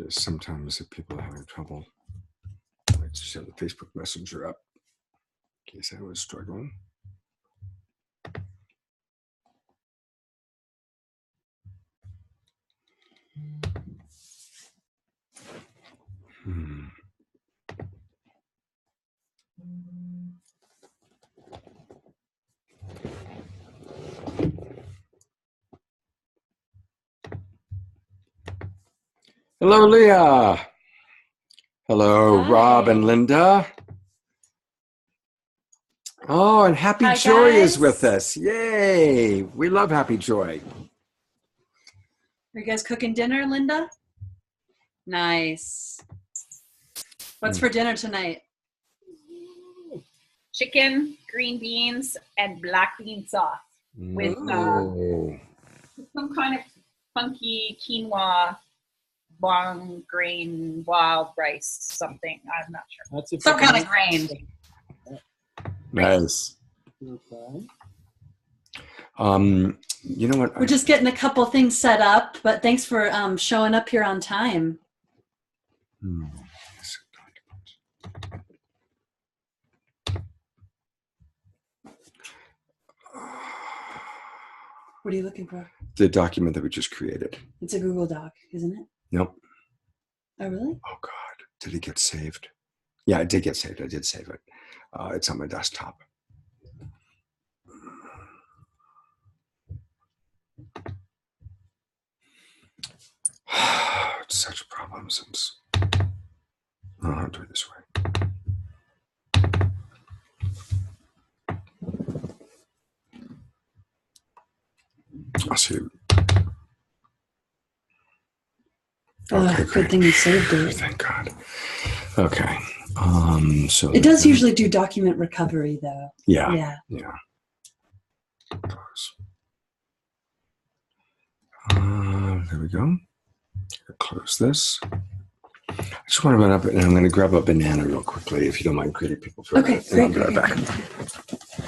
Just sometimes if people are having trouble, I just have the Facebook Messenger up in case I was struggling. Hello, Leah. Hello, Hi. Rob and Linda. Oh, and Happy Hi, Joy is guys. with us. Yay. We love Happy Joy. Are you guys cooking dinner, Linda? Nice. What's for dinner tonight? Chicken, green beans, and black bean sauce with some kind of funky quinoa, long grain, wild rice, something. I'm not sure. That's Some kind of grain. Nice. Okay. You know what? We're just getting a couple things set up, but thanks for showing up here on time. What are you looking for? The document that we just created. It's a Google Doc, isn't it? Nope. Oh, really? Oh, God. Did it get saved? Yeah, it did get saved. I did save it. It's on my desktop. It's such a problem since I don't know how to do it this way. I'll see. Okay, good thing you saved it. Thank God. Okay. So it does usually do document recovery, though. Yeah. Close. There we go. Close this. I just want to run up and I'm going to grab a banana real quickly, if you don't mind, greeting people for Okay, a minute. I'll be right back.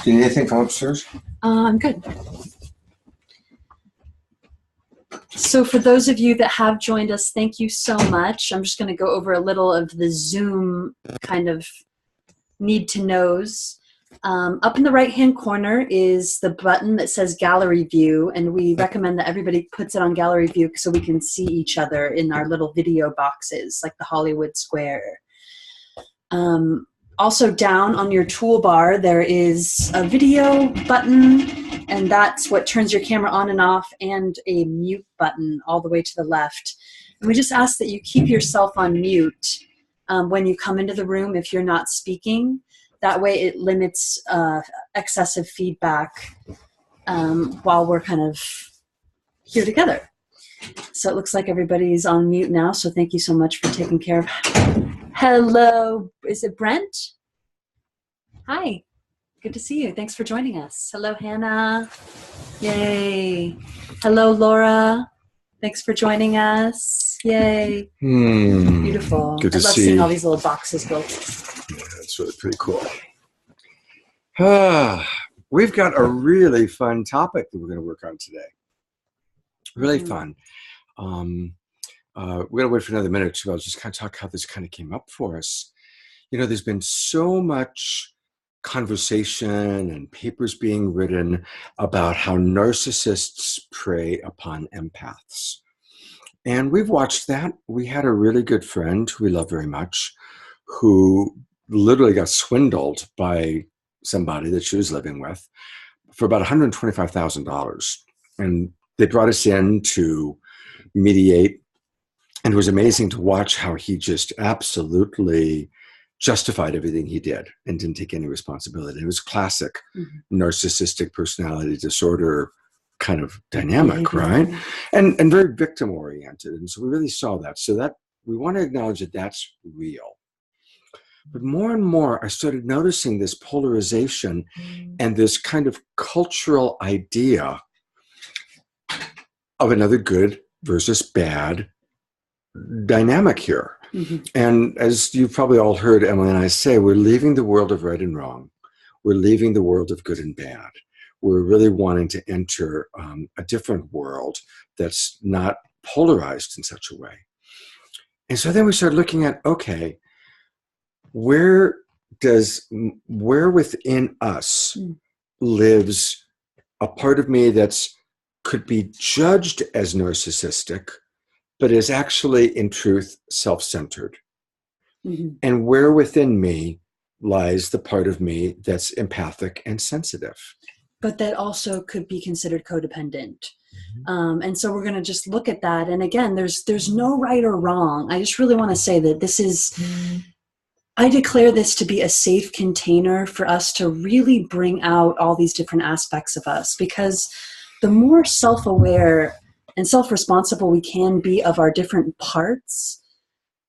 Do you need anything from upstairs? I'm good. So for those of you that have joined us, thank you so much. I'm just going to go over a little of the Zoom kind of need to knows. Up in the right-hand corner is the button that says Gallery View, and we recommend that everybody puts it on Gallery View so we can see each other in our little video boxes, like the Hollywood Square. Also down on your toolbar, there is a video button, and that's what turns your camera on and off, and a mute button all the way to the left. And we just ask that you keep yourself on mute when you come into the room if you're not speaking. That way it limits excessive feedback while we're kind of here together. So it looks like everybody's on mute now, so thank you so much for taking care of. Hello, is it Brent? Hi, good to see you. Thanks for joining us. Hello, Hannah. Yay. Hello, Laura. Thanks for joining us. Yay. Beautiful. Good to I love see. seeing all these little boxes built. Yeah, that's really pretty cool. We've got a really fun topic that we're going to work on today. Really fun. We're going to wait for another minute or two. I'll just kind of talk how this kind of came up for us. You know, there's been so much conversation and papers being written about how narcissists prey upon empaths. And we've watched that. We had a really good friend who we love very much who literally got swindled by somebody that she was living with for about $125,000. And they brought us in to mediate. And it was amazing to watch how he just absolutely justified everything he did and didn't take any responsibility. It was classic narcissistic personality disorder kind of dynamic, right? And very victim oriented. And so we really saw that. So that we want to acknowledge that that's real. But more and more, I started noticing this polarization and this kind of cultural idea of another good versus bad dynamic here. And as you've probably all heard Emily and I say, we're leaving the world of right and wrong. We're leaving the world of good and bad. We're really wanting to enter a different world that's not polarized in such a way. And so then we start looking at, okay, where within us lives a part of me that's could be judged as narcissistic, but is actually in truth self-centered. Mm-hmm. And where within me lies the part of me that's empathic and sensitive. But that also could be considered codependent. And so we're going to just look at that. And again, there's no right or wrong. I just really want to say that this is, I declare this to be a safe container for us to really bring out all these different aspects of us, because the more self-aware and self-responsible we can be of our different parts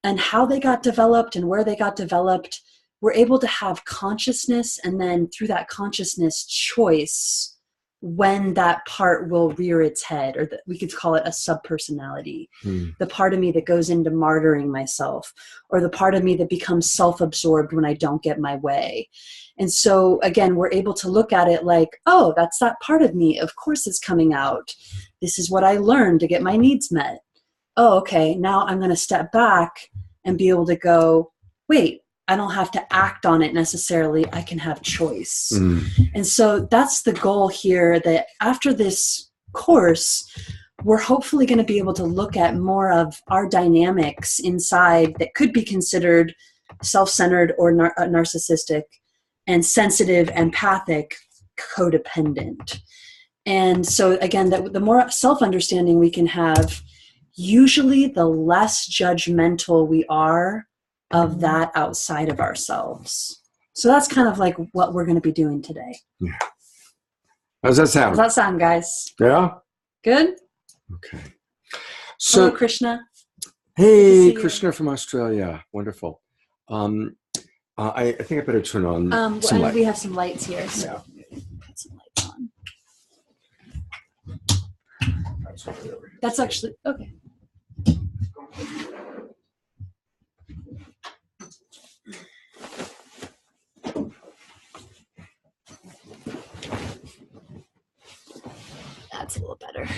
and how they got developed and where they got developed, we're able to have consciousness, and then through that consciousness, choice when that part will rear its head, or we could call it a subpersonality. The part of me that goes into martyring myself, or the part of me that becomes self-absorbed when I don't get my way. And so again, we're able to look at it like, oh, that's that part of me. Of course it's coming out. This is what I learned to get my needs met. Oh, okay, now I'm going to step back and be able to go, wait, I don't have to act on it necessarily. I can have choice. And so that's the goal here, that after this course, we're hopefully going to be able to look at more of our dynamics inside that could be considered self-centered or narcissistic, and sensitive, empathic, codependent. And so again, that the more self-understanding we can have, usually the less judgmental we are of that outside of ourselves. So that's kind of like what we're going to be doing today. Yeah. How's that sound? How's that sound, guys? Yeah? Good? Okay. So, hello, Krishna. Hey, Krishna from Australia. Wonderful. I think I better turn on some lights. We have some lights here. So put some lights on. That's actually, okay. That's a little better.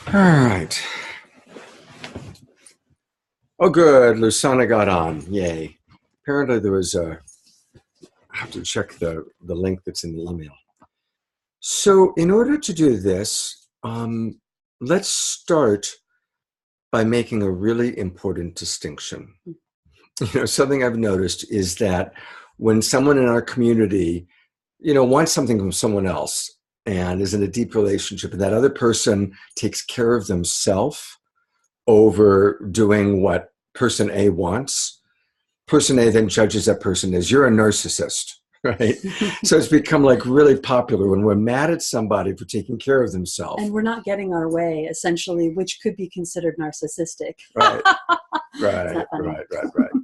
All right. Oh, good. Lusana got on. Yay. Apparently there was I have to check the link that's in the email. So in order to do this, let's start by making a really important distinction. Something I've noticed is that when someone in our community, wants something from someone else and is in a deep relationship, and that other person takes care of themselves over doing what person A wants, person A then judges that person as, you're a narcissist, right? So it's become like really popular when we're mad at somebody for taking care of themselves. And we're not getting our way, essentially, which could be considered narcissistic. Right. Right.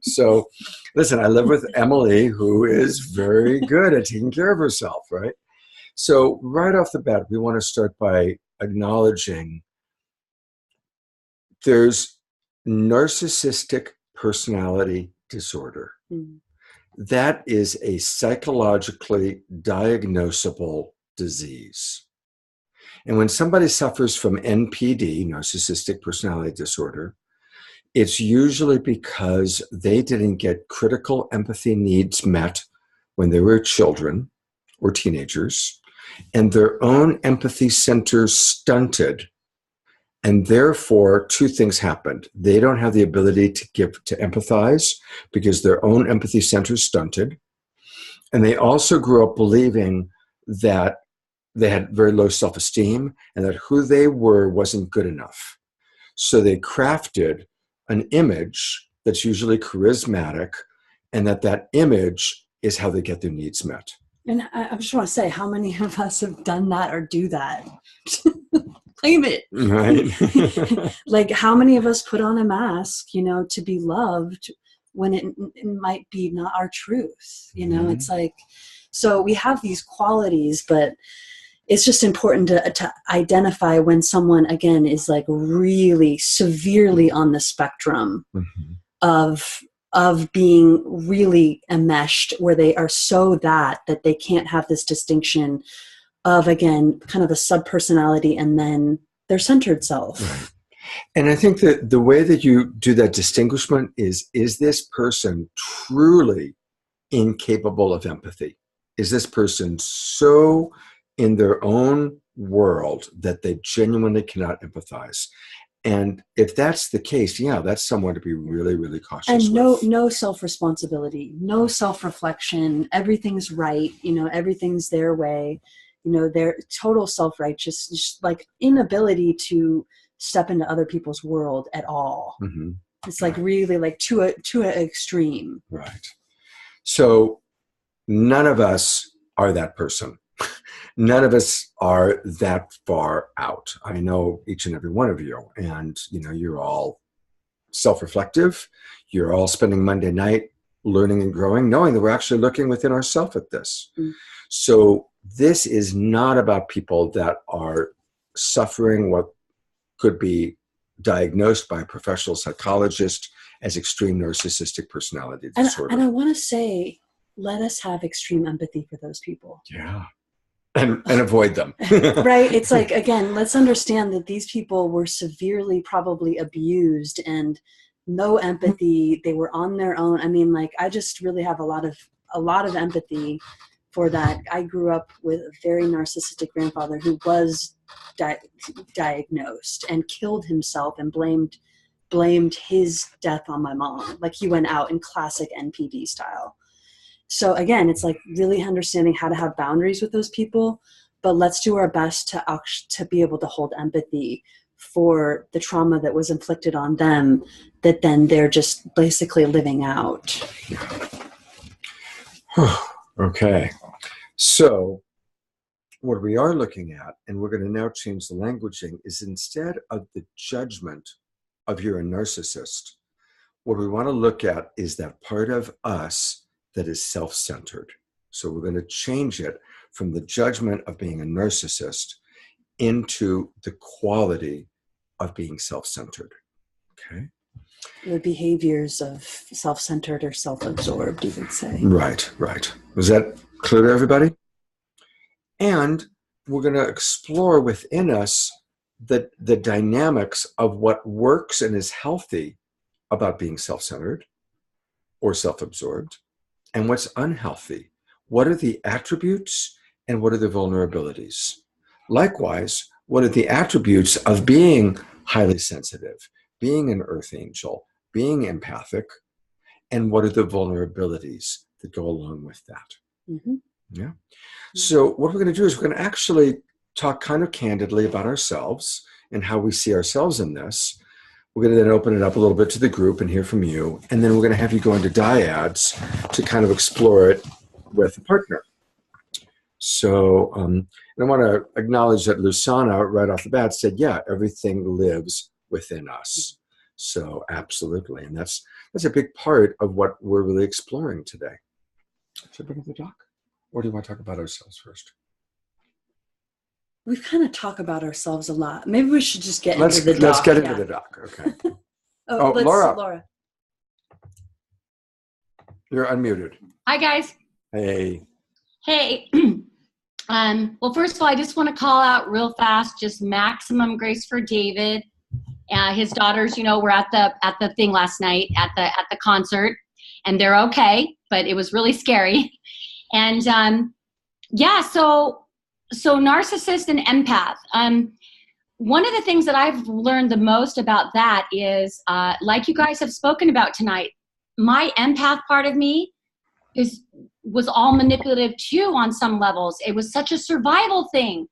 So listen, I live with Emily, who is very good at taking care of herself, right? So right off the bat, we want to start by acknowledging there's narcissistic personality disorder. That is a psychologically diagnosable disease. And when somebody suffers from NPD, narcissistic personality disorder, it's usually because they didn't get critical empathy needs met when they were children or teenagers, and their own empathy centers stunted. And therefore, two things happened. They don't have the ability to empathize because their own empathy centers stunted. And they also grew up believing that they had very low self-esteem and that who they were wasn't good enough. So they crafted an image that's usually charismatic, and that image is how they get their needs met. And I just want to say, how many of us have done that or do that? Claim it. Right. Like, how many of us put on a mask, to be loved when it might be not our truth? It's like, so we have these qualities, but it's just important to identify when someone, again, is like really severely on the spectrum of being really enmeshed, where they are so that they can't have this distinction of, again, kind of a subpersonality and then their centered self. Right. And I think that the way that you do that distinguishment is this person truly incapable of empathy? Is this person so in their own world that they genuinely cannot empathize? And if that's the case, yeah, that's someone to be really, really cautious and with. no self-responsibility, no self-reflection. Everything's right, everything's their way, their total self-righteous, just like inability to step into other people's world at all. Mm-hmm. It's like really like to an extreme. Right. So none of us are that person. None of us are that far out. I know each and every one of you, and you're all self-reflective. You're all spending Monday night learning and growing, knowing that we're actually looking within ourselves at this. So this is not about people that are suffering what could be diagnosed by a professional psychologist as extreme narcissistic personality disorder. And I want to say, let us have extreme empathy for those people. Yeah. And avoid them. Right. It's like, again, let's understand that these people were severely probably abused and no empathy. They were on their own. I mean, like, I just really have a lot of empathy for that. I grew up with a very narcissistic grandfather who was diagnosed and killed himself and blamed his death on my mom. Like, he went out in classic NPD style. So again, it's like really understanding how to have boundaries with those people, but let's do our best to be able to hold empathy for the trauma that was inflicted on them that then they're just basically living out. Okay. So what we are looking at, and we're going to now change the languaging, is instead of the judgment of you're a narcissist, what we want to look at is that part of us that is self-centered. So we're going to change it from the judgment of being a narcissist into the quality of being self-centered. Okay? The behaviors of self-centered or self-absorbed, you would say. Right. Was that clear to everybody? And we're going to explore within us the dynamics of what works and is healthy about being self-centered or self-absorbed, and what's unhealthy. What are the attributes and what are the vulnerabilities? Likewise, what are the attributes of being highly sensitive, being an earth angel, being empathic, and what are the vulnerabilities that go along with that? Mm-hmm. Yeah. So what we're going to do is we're going to actually talk kind of candidly about ourselves and how we see ourselves in this. We're going to then open it up a little bit to the group and hear from you. And then we're going to have you go into dyads to kind of explore it with a partner. So and I want to acknowledge that Lusana, right off the bat, said, yeah, everything lives within us. So absolutely. And that's a big part of what we're really exploring today. Should I bring up the doc? Or do you want to talk about ourselves first? We've kind of talked about ourselves a lot. Maybe we should just get into the doc. Let's get into the doc. Okay. Laura. You're unmuted. Hi, guys. Hey. Well, first of all, I just want to call out real fast, just maximum grace for David. His daughters, were at the thing last night at the concert, and they're okay, but it was really scary. And So narcissist and empath. One of the things that I've learned the most about that is, like you guys have spoken about tonight, my empath part of me was all manipulative too on some levels. It was such a survival thing.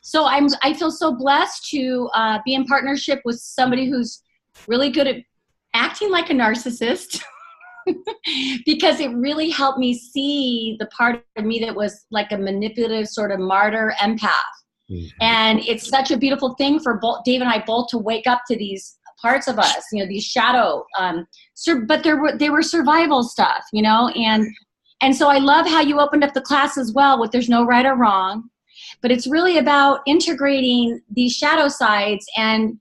So I feel so blessed to be in partnership with somebody who's really good at acting like a narcissist. Because it really helped me see the part of me that was like a manipulative sort of martyr empath. Mm-hmm. And it's such a beautiful thing for Dave and I both to wake up to these parts of us, these shadow, but they were survival stuff, and so I love how you opened up the class as well with there's no right or wrong, but it's really about integrating these shadow sides and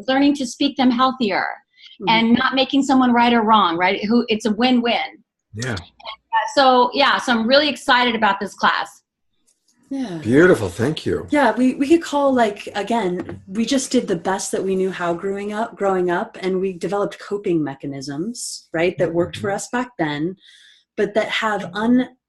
learning to speak them healthier. Mm-hmm. And not making someone right or wrong, right? It's a win-win. Yeah. So I'm really excited about this class. Yeah. Beautiful. Thank you. Yeah, we could call, like, again, we just did the best that we knew how growing up, and we developed coping mechanisms, right, that worked for us back then, but that have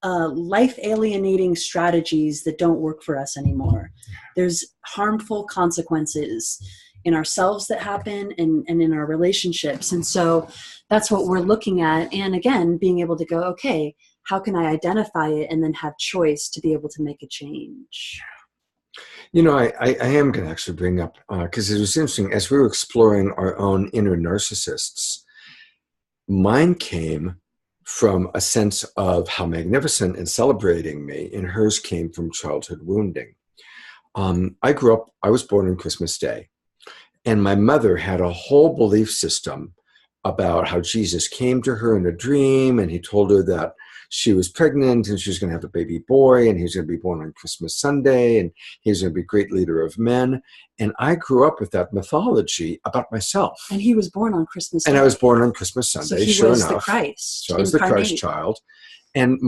life alienating strategies that don't work for us anymore. There's harmful consequences in ourselves that happen and in our relationships. And so that's what we're looking at. And again, being able to go, okay, how can I identify it and then have choice to be able to make a change? You know, I am going to actually bring up, because it was interesting, as we were exploring our own inner narcissists, mine came from a sense of how magnificent and celebrating me, and hers came from childhood wounding. I was born on Christmas Day, and my mother had a whole belief system about how Jesus came to her in a dream, and he told her that she was pregnant and she was going to have a baby boy, and he was going to be born on Christmas Sunday, and he was going to be a great leader of men. And I grew up with that mythology about myself. And he was born on Christmas Day. And I was born on Christmas Sunday, so he sure was enough. The Christ. So I was the Christ child. And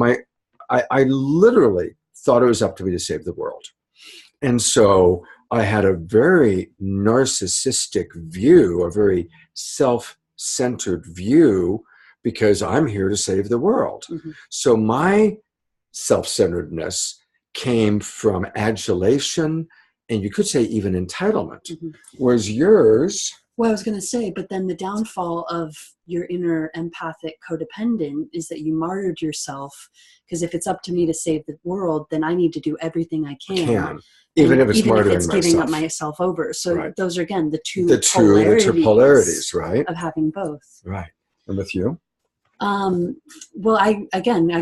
I literally thought it was up to me to save the world. And so I had a very narcissistic view, a very self-centered view, because I'm here to save the world. Mm-hmm. So my self-centeredness came from adulation, and you could say even entitlement. Mm-hmm. Whereas yours... Well, I was going to say, but then the downfall of your inner empathic codependent is that you martyred yourself, because if it's up to me to save the world, then I need to do everything I can. Even if it's giving up myself over. So right. Those are, again, the two polarities, right? Of having both. Right. And with you? Well, I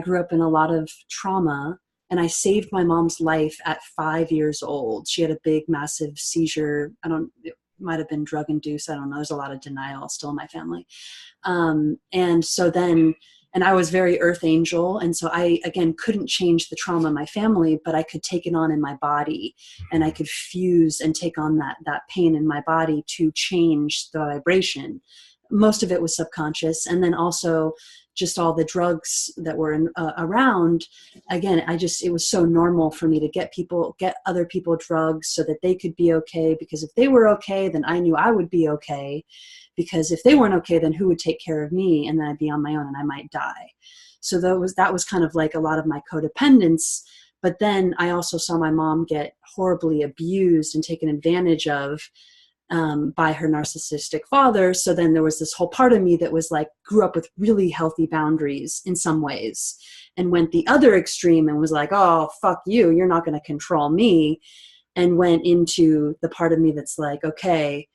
grew up in a lot of trauma, and I saved my mom's life at 5 years old. She had a big, massive seizure. It might have been drug induced. I don't know. There's a lot of denial still in my family. And I was very earth angel. And so I, again, couldn't change the trauma in my family, but I could take it on in my body, and I could fuse and take on that pain in my body to change the vibration. Most of it was subconscious. And then also just all the drugs that were around. Again, it was so normal for me to get other people drugs so that they could be okay, because if they were okay, then I knew I would be okay, because if they weren't okay, then who would take care of me? And then I'd be on my own and I might die. So that was kind of like a lot of my codependence. But then I also saw my mom get horribly abused and taken advantage of by her narcissistic father. So then there was this whole part of me that was like, grew up with really healthy boundaries in some ways, and went the other extreme and was like, oh, fuck you, you're not going to control me. And went into the part of me that's like, okay,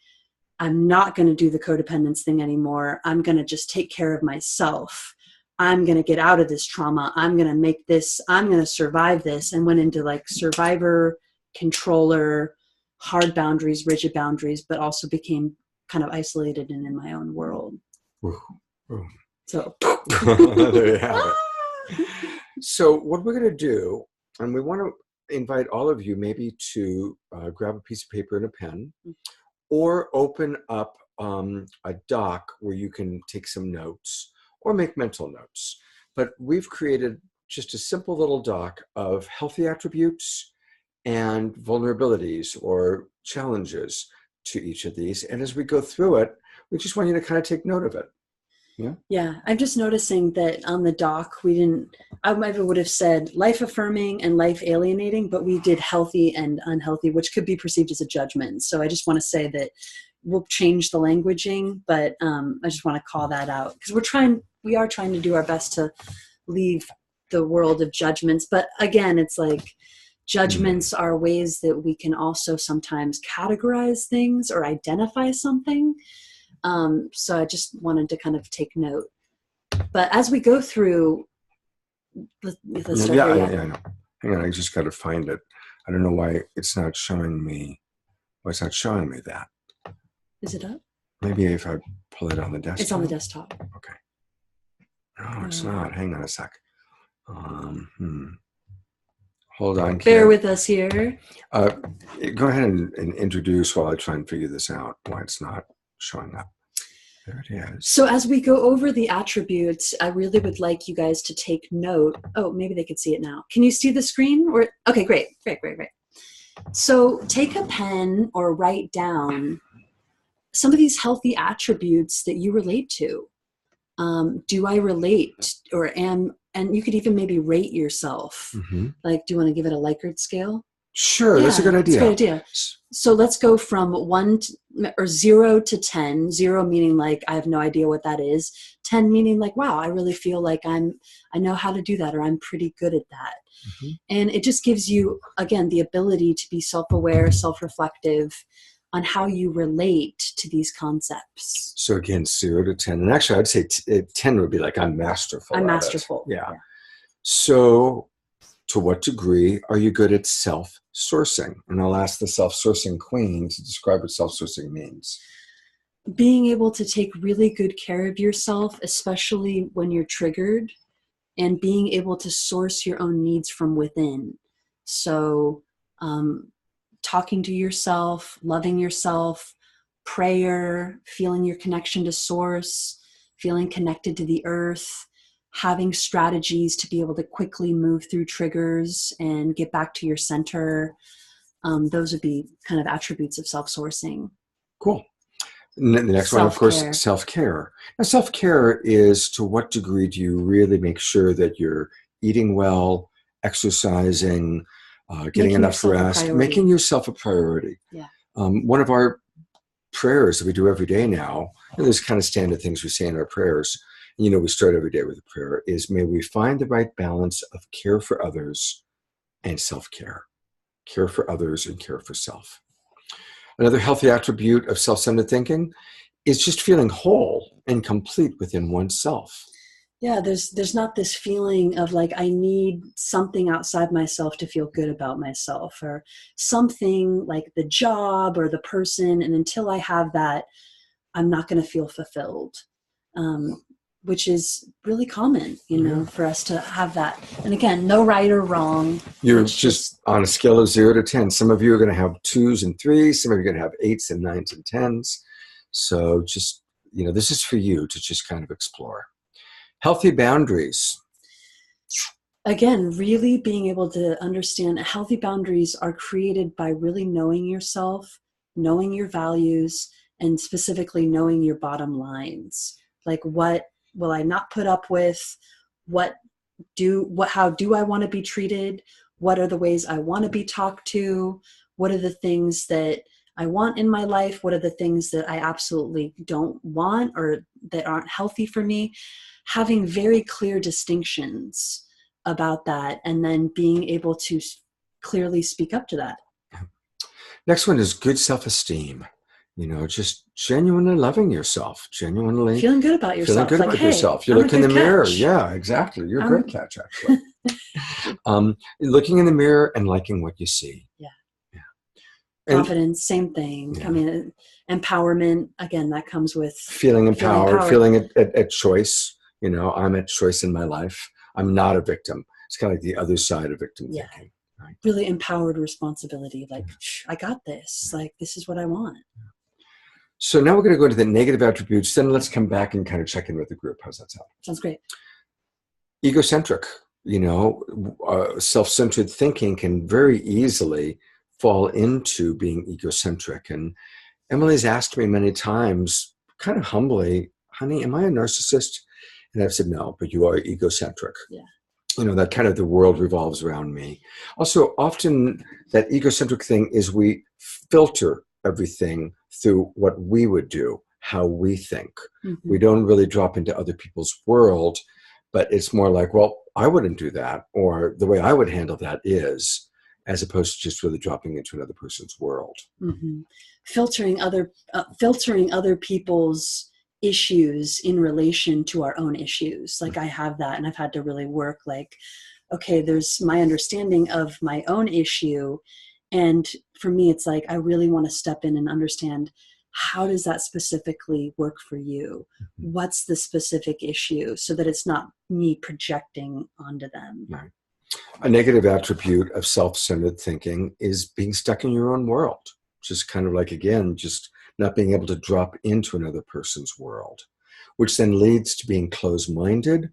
I'm not going to do the codependence thing anymore. I'm going to just take care of myself. I'm going to get out of this trauma. I'm going to survive this. And went into like survivor, controller, hard boundaries, rigid boundaries, but also became kind of isolated and in my own world. Ooh, ooh. So there you have it. So what we're going to do, and we want to invite all of you maybe to grab a piece of paper and a pen, or open up a doc where you can take some notes or make mental notes. But we've created just a simple little doc of healthy attributes and vulnerabilities or challenges to each of these. And as we go through it, we just want you to kind of take note of it. Yeah. Yeah. I'm just noticing that on the doc, I maybe would have said life affirming and life alienating, but we did healthy and unhealthy, which could be perceived as a judgment. So I just want to say that we'll change the languaging, but I just want to call that out, because we are trying to do our best to leave the world of judgments. But again, it's like, judgments are ways that we can also sometimes categorize things or identify something. So I just wanted to kind of take note. But as we go through, let's start yeah, I know. Hang on, I just got to find it. I don't know why it's not showing me. Why it's not showing me that? Is it up? Maybe if I pull it on the desktop. It's on the desktop. Okay. No, it's not. Hang on a sec. Hold on. Bear with us here. Go ahead and introduce while I try and figure this out, why it's not showing up. There it is. So as we go over the attributes, I really would like you guys to take note. Oh, maybe they could see it now. Can you see the screen? Or okay, great. So take a pen or write down some of these healthy attributes that you relate to. Do I relate or am, and you could even maybe rate yourself. Mm-hmm. Like, do you want to give it a Likert scale? Sure, that's a good idea. That's a good idea. So let's go from 0 to 10. 0 meaning like I have no idea what that is. 10 meaning like, wow, I really feel like I know how to do that, or I'm pretty good at that. Mm-hmm. And it just gives you, again, the ability to be self-aware, self-reflective on how you relate to these concepts. So again, 0 to 10. And actually, I'd say 10 would be like, I'm masterful. I'm masterful. Yeah. So to what degree are you good at self-sourcing? And I'll ask the self-sourcing queen to describe what self-sourcing means. Being able to take really good care of yourself, especially when you're triggered, and being able to source your own needs from within. So talking to yourself, loving yourself, prayer, feeling your connection to source, feeling connected to the earth, having strategies to be able to quickly move through triggers and get back to your center. Those would be kind of attributes of self-sourcing. Cool. And the next one, of course, self-care. Now, self-care is, to what degree do you really make sure that you're eating well, exercising, getting enough rest, making yourself a priority? Yeah. One of our prayers that we do every day now, and there's kind of standard things we say in our prayers, you know, we start every day with a prayer, is may we find the right balance of care for others and self-care. Care for others and care for self. Another healthy attribute of self-centered thinking is just feeling whole and complete within oneself. Yeah, there's not this feeling of like I need something outside myself to feel good about myself, or something like the job or the person, and until I have that, I'm not going to feel fulfilled, which is really common, you know, for us to have that. And again, no right or wrong. You're just on a scale of 0 to 10. Some of you are going to have 2s and 3s. Some of you are going to have 8s and 9s and 10s. So just, you know, this is for you to just kind of explore. Healthy boundaries. Again, really being able to understand healthy boundaries are created by really knowing yourself, knowing your values, and specifically knowing your bottom lines. Like, what will I not put up with? How do I want to be treated? What are the ways I want to be talked to? What are the things that I want in my life? What are the things that I absolutely don't want or that aren't healthy for me? Having very clear distinctions about that, and then being able to clearly speak up to that. Next one is good self-esteem. You know, just genuinely loving yourself, genuinely feeling good about yourself. Feeling good about yourself. You look in the mirror. Yeah, exactly. You're a great catch, actually. Looking in the mirror and liking what you see. Yeah. And, confidence, same thing. I mean, empowerment, again, that comes with feeling empowered, feeling at choice. You know, I'm at choice in my life. I'm not a victim. It's kind of like the other side of victim thinking. Right? Really empowered responsibility. Like, I got this. Like, this is what I want. So now we're going to go into the negative attributes. Then let's come back and kind of check in with the group. How's that sound? Sounds great. Egocentric. You know, self-centered thinking can very easily fall into being egocentric. And Emily's asked me many times, kind of humbly, honey, am I a narcissist? And I've said, no, but you are egocentric. Yeah. You know, that kind of the world revolves around me. Also, often that egocentric thing is we filter everything through what we would do, how we think. Mm-hmm. We don't really drop into other people's world, but it's more like, well, I wouldn't do that, or the way I would handle that is, as opposed to just really dropping into another person's world. Mm-hmm. Filtering other people's issues in relation to our own issues. Like, I have that, and I've had to really work like, okay, there's my understanding of my own issue. And for me, it's like, I really want to step in and understand, how does that specifically work for you? Mm-hmm. What's the specific issue, so that it's not me projecting onto them. Right. A negative attribute of self-centered thinking is being stuck in your own world. Just kind of like, again, just not being able to drop into another person's world, which then leads to being closed-minded,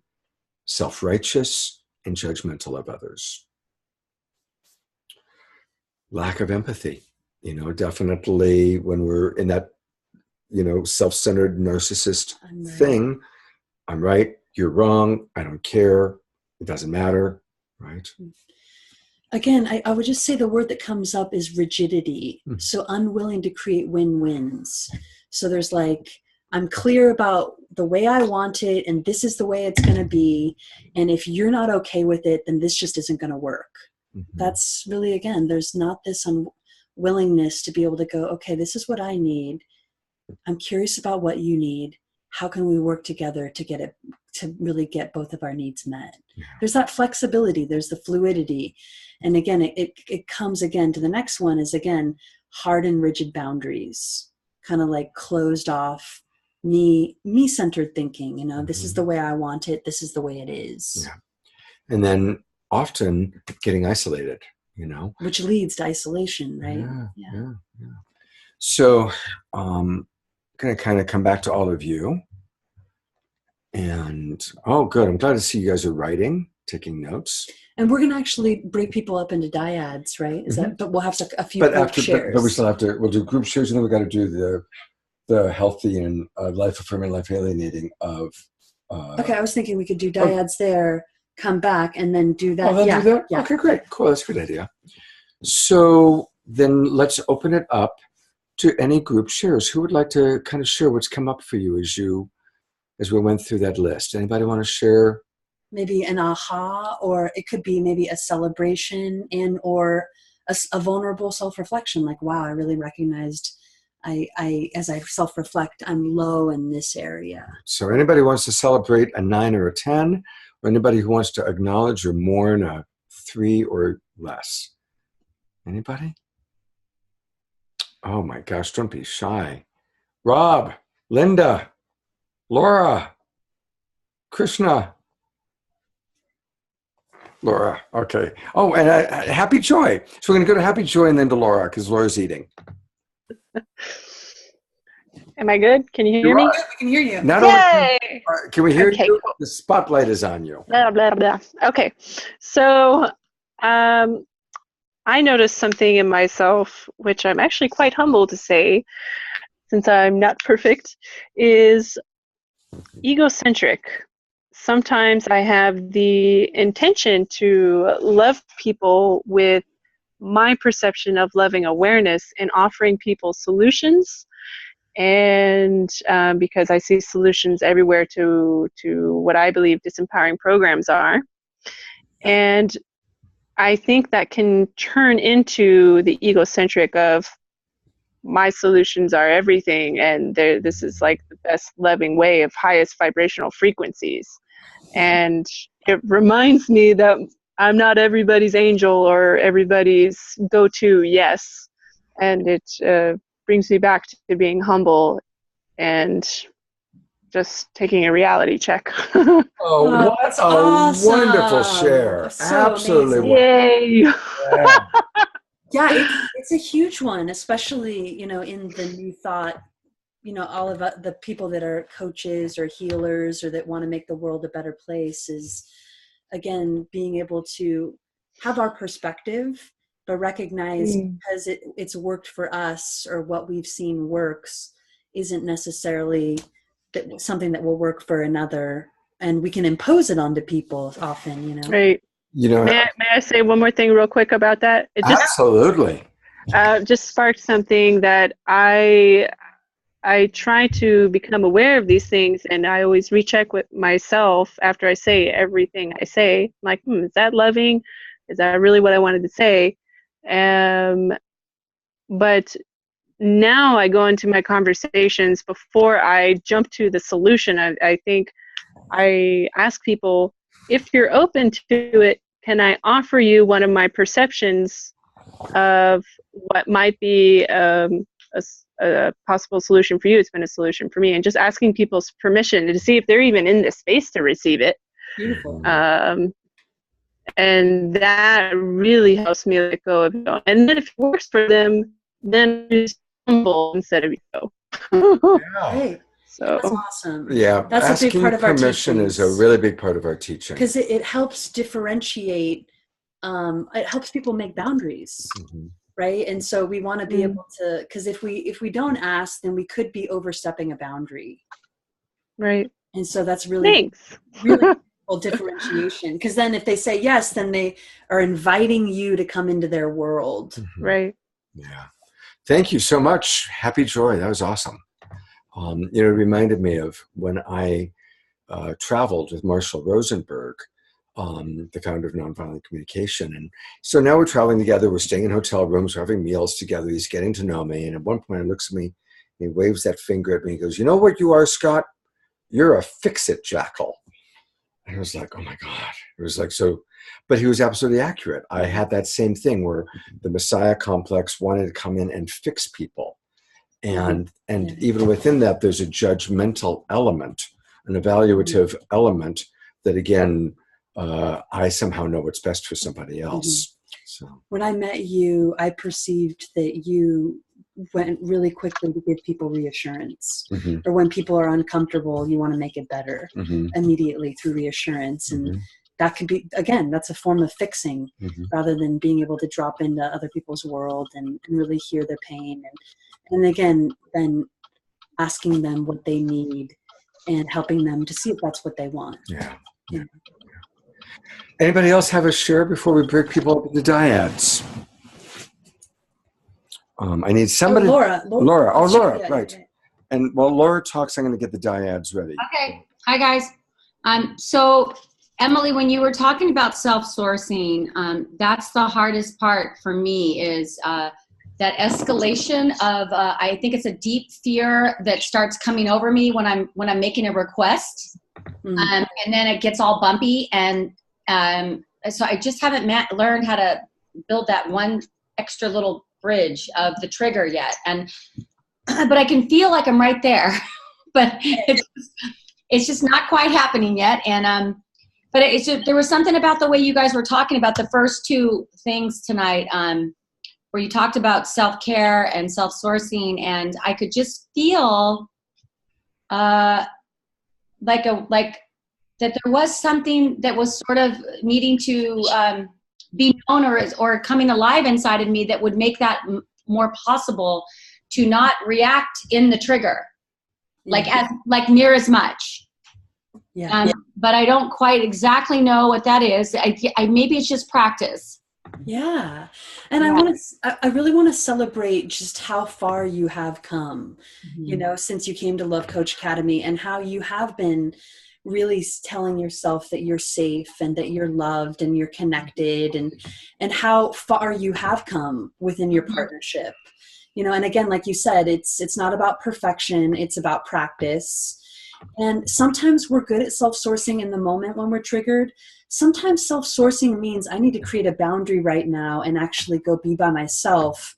self-righteous, and judgmental of others. Lack of empathy, definitely when we're in that, self-centered narcissist thing. I'm right, you're wrong, I don't care, it doesn't matter, right? Again, I would just say the word that comes up is rigidity. So unwilling to create win-wins. So there's I'm clear about the way I want it, and this is the way it's going to be. And if you're not okay with it, then this just isn't going to work. That's really, again, there's not this unwillingness to be able to go, okay, this is what I need. I'm curious about what you need. How can we work together to really get both of our needs met? There's that flexibility. There's the fluidity. And again, it comes again to the next one is, again, hard and rigid boundaries, kind of like closed off, me-centered thinking. This is the way I want it. This is the way it is. Yeah. And then often getting isolated, which leads to isolation, right? Yeah. So I'm going to kind of come back to all of you. And, oh, good. I'm glad to see you guys are writing, taking notes. And we're going to actually break people up into dyads, right? Is that? But we'll have a few group shares. But we still have to, we'll do group shares, and then we got to do the healthy and life-affirming, life-alienating of... okay, I was thinking we could do dyads there, come back, and then do that. Do that? Yeah. Okay, great. Cool. That's a good idea. So then let's open it up to any group shares. Who would like to kind of share what's come up for you as we went through that list? Anybody want to share? Maybe an aha, or it could be maybe a celebration or a vulnerable self-reflection. Like, wow, I really recognized as I self-reflect, I'm low in this area. So anybody wants to celebrate a 9 or a 10, or anybody who wants to acknowledge or mourn a 3 or less? Anybody? Oh my gosh, don't be shy. Rob, Linda, Laura, Krishna. Laura, okay. Oh, and Happy Joy. So we're going to go to Happy Joy and then to Laura, because Laura's eating. Am I good? Can you hear me? We can hear you. Not only can we hear you, cool. The spotlight is on you. Blah, blah, blah. Okay. So I noticed something in myself, which I'm actually quite humble to say, since I'm not perfect, is egocentric. Sometimes I have the intention to love people with my perception of loving awareness and offering people solutions. And because I see solutions everywhere to what I believe disempowering programs are. And I think that can turn into the egocentric of my solutions are everything, and this is like the best loving way of highest vibrational frequencies. And it reminds me that I'm not everybody's angel or everybody's go-to yes. And it brings me back to being humble and just taking a reality check. Oh, what a awesome. Wonderful share. So absolutely. Yay. Yeah, it's a huge one, especially, in the new thought, all of the people that are coaches or healers or that want to make the world a better place is, again, being able to have our perspective, but recognize because it's worked for us or what we've seen works isn't necessarily something that will work for another, and we can impose it onto people often, Right. May I say one more thing real quick about that? It just, absolutely. Just sparked something that I try to become aware of these things, and I always recheck with myself after I say everything I say. I'm like, is that loving? Is that really what I wanted to say? But now I go into my conversations before I jump to the solution. I think I ask people, if you're open to it, can I offer you one of my perceptions of what might be a possible solution for you? It's been a solution for me. And just asking people's permission to see if they're even in the space to receive it. Beautiful. And that really helps me let go of it. And then if it works for them, then humble instead of ego. Right. So That's awesome. Yeah, That's a big asking part of our permission teachings. is a really big part of our teaching. Because it helps differentiate. It helps people make boundaries, right? And so we want to be able to, because if we don't ask, then we could be overstepping a boundary. Right. And so that's really really differentiation. Because then if they say yes, then they are inviting you to come into their world. Right. Yeah. Thank you so much. Happy Joy. That was awesome. It reminded me of when I traveled with Marshall Rosenberg, the founder of Nonviolent Communication. And so now we're traveling together. We're staying in hotel rooms. We're having meals together. He's getting to know me. And at one point he looks at me and he waves that finger at me. He goes, "You know what you are, Scott? You're a fix-it jackal." And I was like, oh my God. It was like, so, but he was absolutely accurate. I had that same thing where the Messiah complex wanted to come in and fix people. And even within that, there's a judgmental element, an evaluative element that, again, I somehow know what's best for somebody else. So when I met you, I perceived that you went really quickly to give people reassurance. Or when people are uncomfortable, you want to make it better immediately through reassurance. And that could be, again, that's a form of fixing rather than being able to drop into other people's world and really hear their pain. And again, then asking them what they need and helping them to see if that's what they want. Yeah. Anybody else have a share before we break people up into dyads? I need somebody. Laura. Oh, Laura, yeah, right. Yeah. And while Laura talks, I'm going to get the dyads ready. Okay. Hi, guys. So, Emily, when you were talking about self-sourcing, that's the hardest part for me is that escalation of, I think it's a deep fear that starts coming over me when I'm making a request. And then it gets all bumpy. And so I just haven't learned how to build that one extra little bridge of the trigger yet. But I can feel like I'm right there, but it's just not quite happening yet. And, but there was something about the way you guys were talking about the first two things tonight, where you talked about self-care and self-sourcing, and I could just feel, like that there was something that was sort of needing to, be known or coming alive inside of me that would make that more possible to not react in the trigger, like near as much. But I don't quite exactly know what that is. I maybe it's just practice. Yeah. And I really want to celebrate just how far you have come, since you came to Love Coach Academy, and how you have been really telling yourself that you're safe and that you're loved and you're connected, and how far you have come within your partnership. And again, like you said, it's not about perfection, it's about practice. And sometimes we're good at self-sourcing in the moment when we're triggered. Sometimes self-sourcing means I need to create a boundary right now and actually go be by myself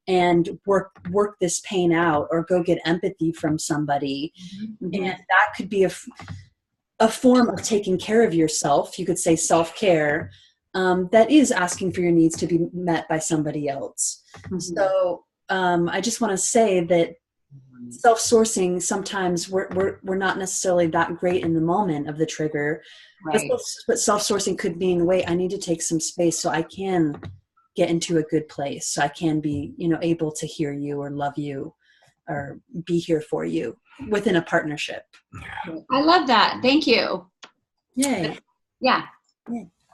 and work this pain out, or go get empathy from somebody. And that could be a form of taking care of yourself. You could say self-care, that is asking for your needs to be met by somebody else. So I just want to say that self-sourcing, sometimes we're not necessarily that great in the moment of the trigger, right. But self-sourcing could mean, wait, I need to take some space so I can get into a good place, so I can be able to hear you or love you or be here for you within a partnership. I love that. Thank you. Yay. Yeah.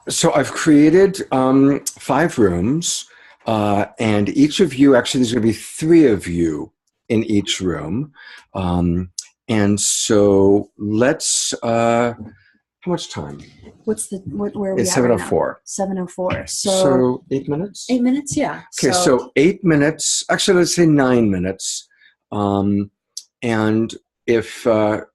So I've created 5 rooms, and each of you, actually there's going to be 3 of you in each room. And so let's, how much time? Where are we It's at 7:04. Right 7:04. So 8 minutes? 8 minutes, yeah. Okay, so 8 minutes, actually let's say 9 minutes. And if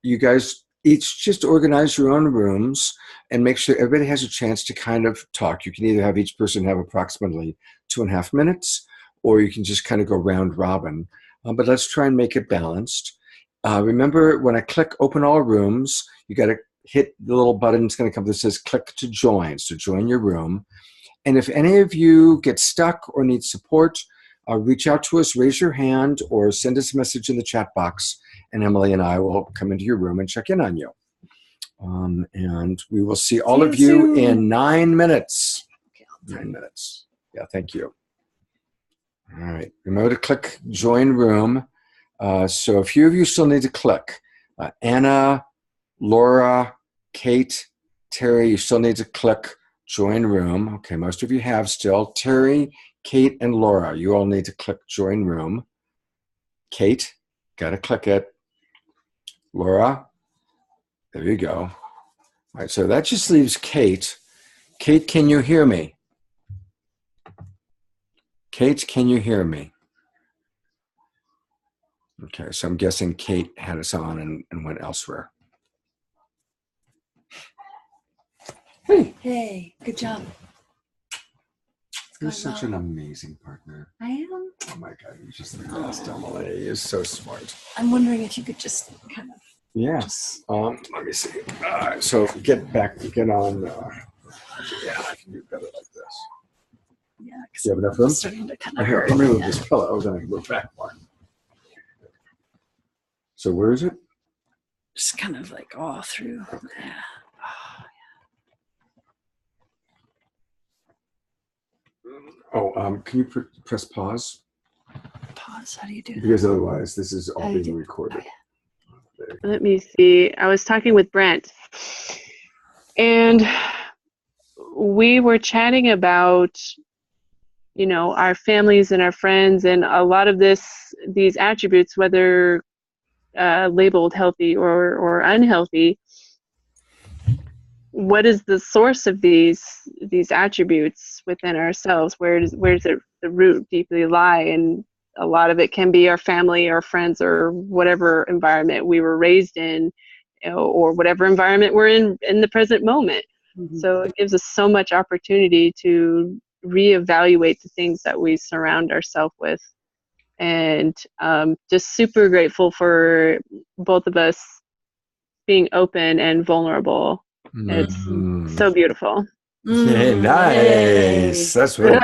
you guys each just organize your own rooms and make sure everybody has a chance to kind of talk. You can either have each person have approximately 2.5 minutes, or you can just kind of go round robin. But let's try and make it balanced. Remember, when I click open all rooms, you got to hit the little button. It's going to come that says click to join. So join your room. And if any of you get stuck or need support, reach out to us, raise your hand, or send us a message in the chat box, and Emily and I will come into your room and check in on you. And we will see all of you in 9 minutes. Okay, 9 minutes. Yeah, thank you. All right. Remember to click join room. So a few of you still need to click. Anna, Laura, Kate, Terry, you still need to click join room. Okay, most of you have still. Terry, Kate, and Laura, you all need to click join room. Kate, got to click it. Laura, there you go. All right, so that just leaves Kate. Kate, can you hear me? Kate, can you hear me? Okay, so I'm guessing Kate had us on and went elsewhere. Hey, good job. You're such an amazing partner. I am. Oh my God, you're just the best, Emily. You're so smart. I'm wondering if you could just kind of. Yeah. Let me see. So get on. Yeah, I can do better like this. Yeah. Do you have enough room? Starting to kind of Here, let me move this pillow. Then I can move back more. So where is it? Just kind of like all through. Okay. Yeah. Oh, can you press pause? Pause. How do you do that? Because otherwise, this is all How do you being do- recorded. Let me see. I was talking with Brent, and we were chatting about, our families and our friends, and a lot of these attributes, whether labeled healthy or unhealthy. What is the source of these attributes within ourselves? Where does the root deeply lie? And a lot of it can be our family, our friends, or whatever environment we were raised in, or whatever environment we're in the present moment. Mm-hmm. So it gives us so much opportunity to reevaluate the things that we surround ourselves with. And just super grateful for both of us being open and vulnerable. It's so beautiful. Yeah, nice. That's really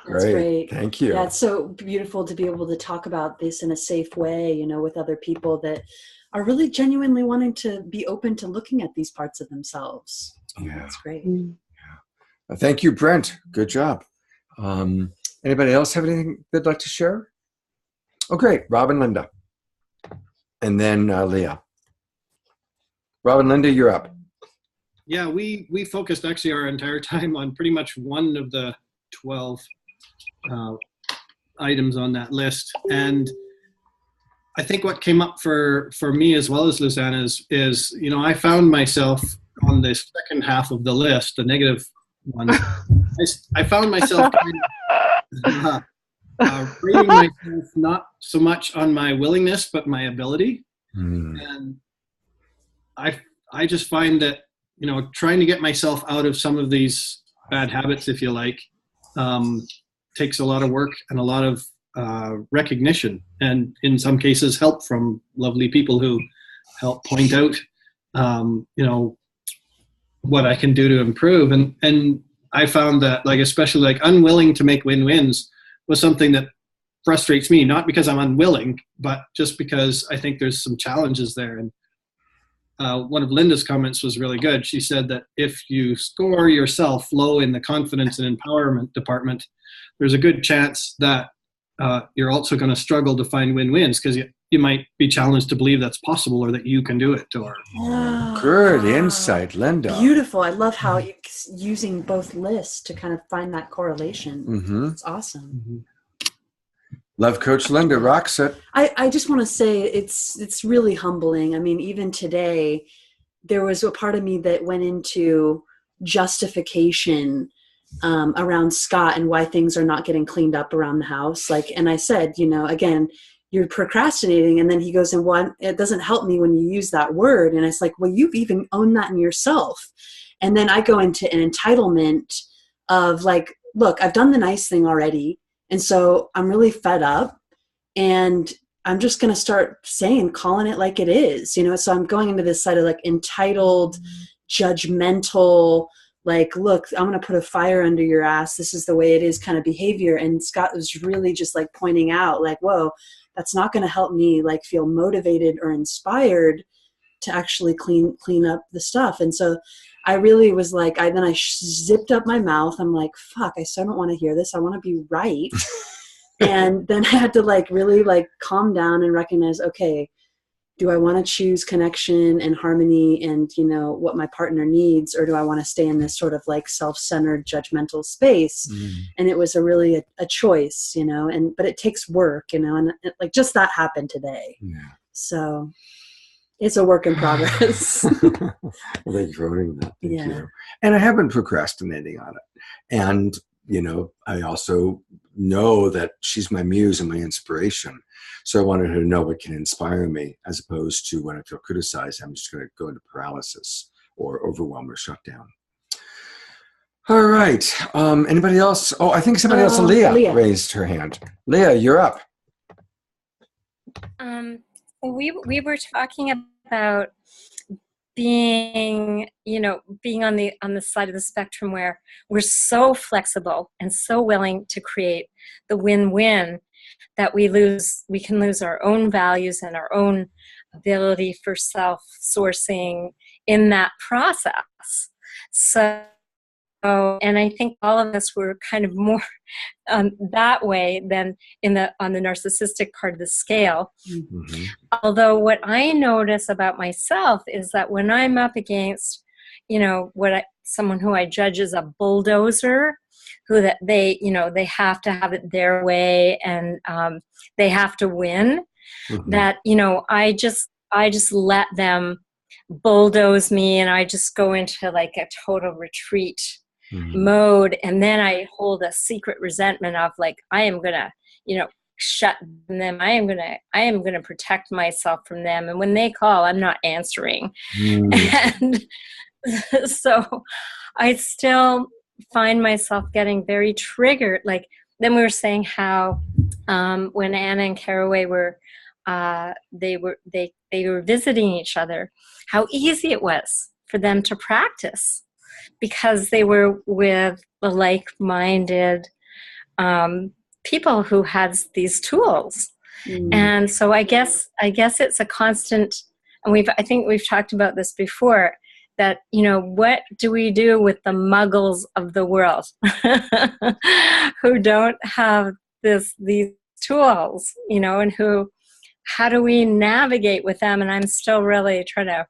great. Thank you. Yeah, it's so beautiful to be able to talk about this in a safe way, with other people that are really genuinely wanting to be open to looking at these parts of themselves. Yeah. That's great. Yeah. Thank you, Brent. Good job. Anybody else have anything they'd like to share? Oh, great. Rob and Linda. And then Leah. Rob and Linda, you're up. Yeah, we focused actually our entire time on pretty much one of the 12 items on that list. And I think what came up for me as well as Luzanna is I found myself on the second half of the list, the negative one. I found myself rating myself not so much on my willingness, but my ability. And I just find that, trying to get myself out of some of these bad habits, if you like, takes a lot of work and a lot of recognition, and in some cases help from lovely people who help point out, what I can do to improve. And I found that, especially unwilling to make win-wins was something that frustrates me, not because I'm unwilling, but just because I think there's some challenges there. And one of Linda's comments was really good. She said that if you score yourself low in the confidence and empowerment department, there's a good chance that you're also going to struggle to find win-wins, because you might be challenged to believe that's possible or that you can do it. Good insight, Linda. Beautiful. I love how you're using both lists to kind of find that correlation. Mm-hmm. It's awesome. Love Coach Linda rocks it. I just want to say it's really humbling. I mean, even today, there was a part of me that went into justification around Scott and why things are not getting cleaned up around the house. And I said, again, you're procrastinating. And then he goes, and it doesn't help me when you use that word. And it's like, well, you've even owned that in yourself. And then I go into an entitlement of look, I've done the nice thing already. And so I'm really fed up, and I'm just going to start calling it like it is, so I'm going into this side of entitled, judgmental, like, look, I'm going to put a fire under your ass. This is the way it is kind of behavior. And Scott was really just like pointing out like, whoa, that's not going to help me like feel motivated or inspired to actually clean up the stuff. And so I really was like, I zipped up my mouth. I'm like, fuck, I still don't want to hear this. I want to be right. And then I had to like really like calm down and recognize, okay, do I want to choose connection and harmony and, you know, what my partner needs, or do I want to stay in this sort of like self-centered judgmental space? And it was a choice, you know, but it takes work, you know, and like just that happened today. So it's a work in progress. Well, thank you for owning that. Thank you. And I have been procrastinating on it. And, you know, I also know that she's my muse and my inspiration. So I wanted her to know what can inspire me, as opposed to when I feel criticized, I'm just going to go into paralysis or overwhelm or shut down. All right. Anybody else? Oh, I think somebody else, Leah, raised her hand. Leah, you're up. We were talking about being on the side of the spectrum where we're so flexible and so willing to create the win-win that we can lose our own values and our own ability for self-sourcing in that process. So, and I think all of us were kind of more that way than on the narcissistic part of the scale. Mm-hmm. Although what I notice about myself is that when I'm up against, someone who I judge as a bulldozer, who that they have to have it their way and they have to win, that, I just let them bulldoze me and I just go into like a total retreat mode. And then I hold a secret resentment of like, I am going to, shut them. I am going to protect myself from them. And when they call, I'm not answering. And so I still find myself getting very triggered. Like then we were saying how when Anna and Caraway were they were visiting each other, how easy it was for them to practice because they were with the like-minded people who had these tools. And so I guess it's a constant, and I think we've talked about this before, that, what do we do with the muggles of the world who don't have these tools, and how do we navigate with them? And I'm still really trying to,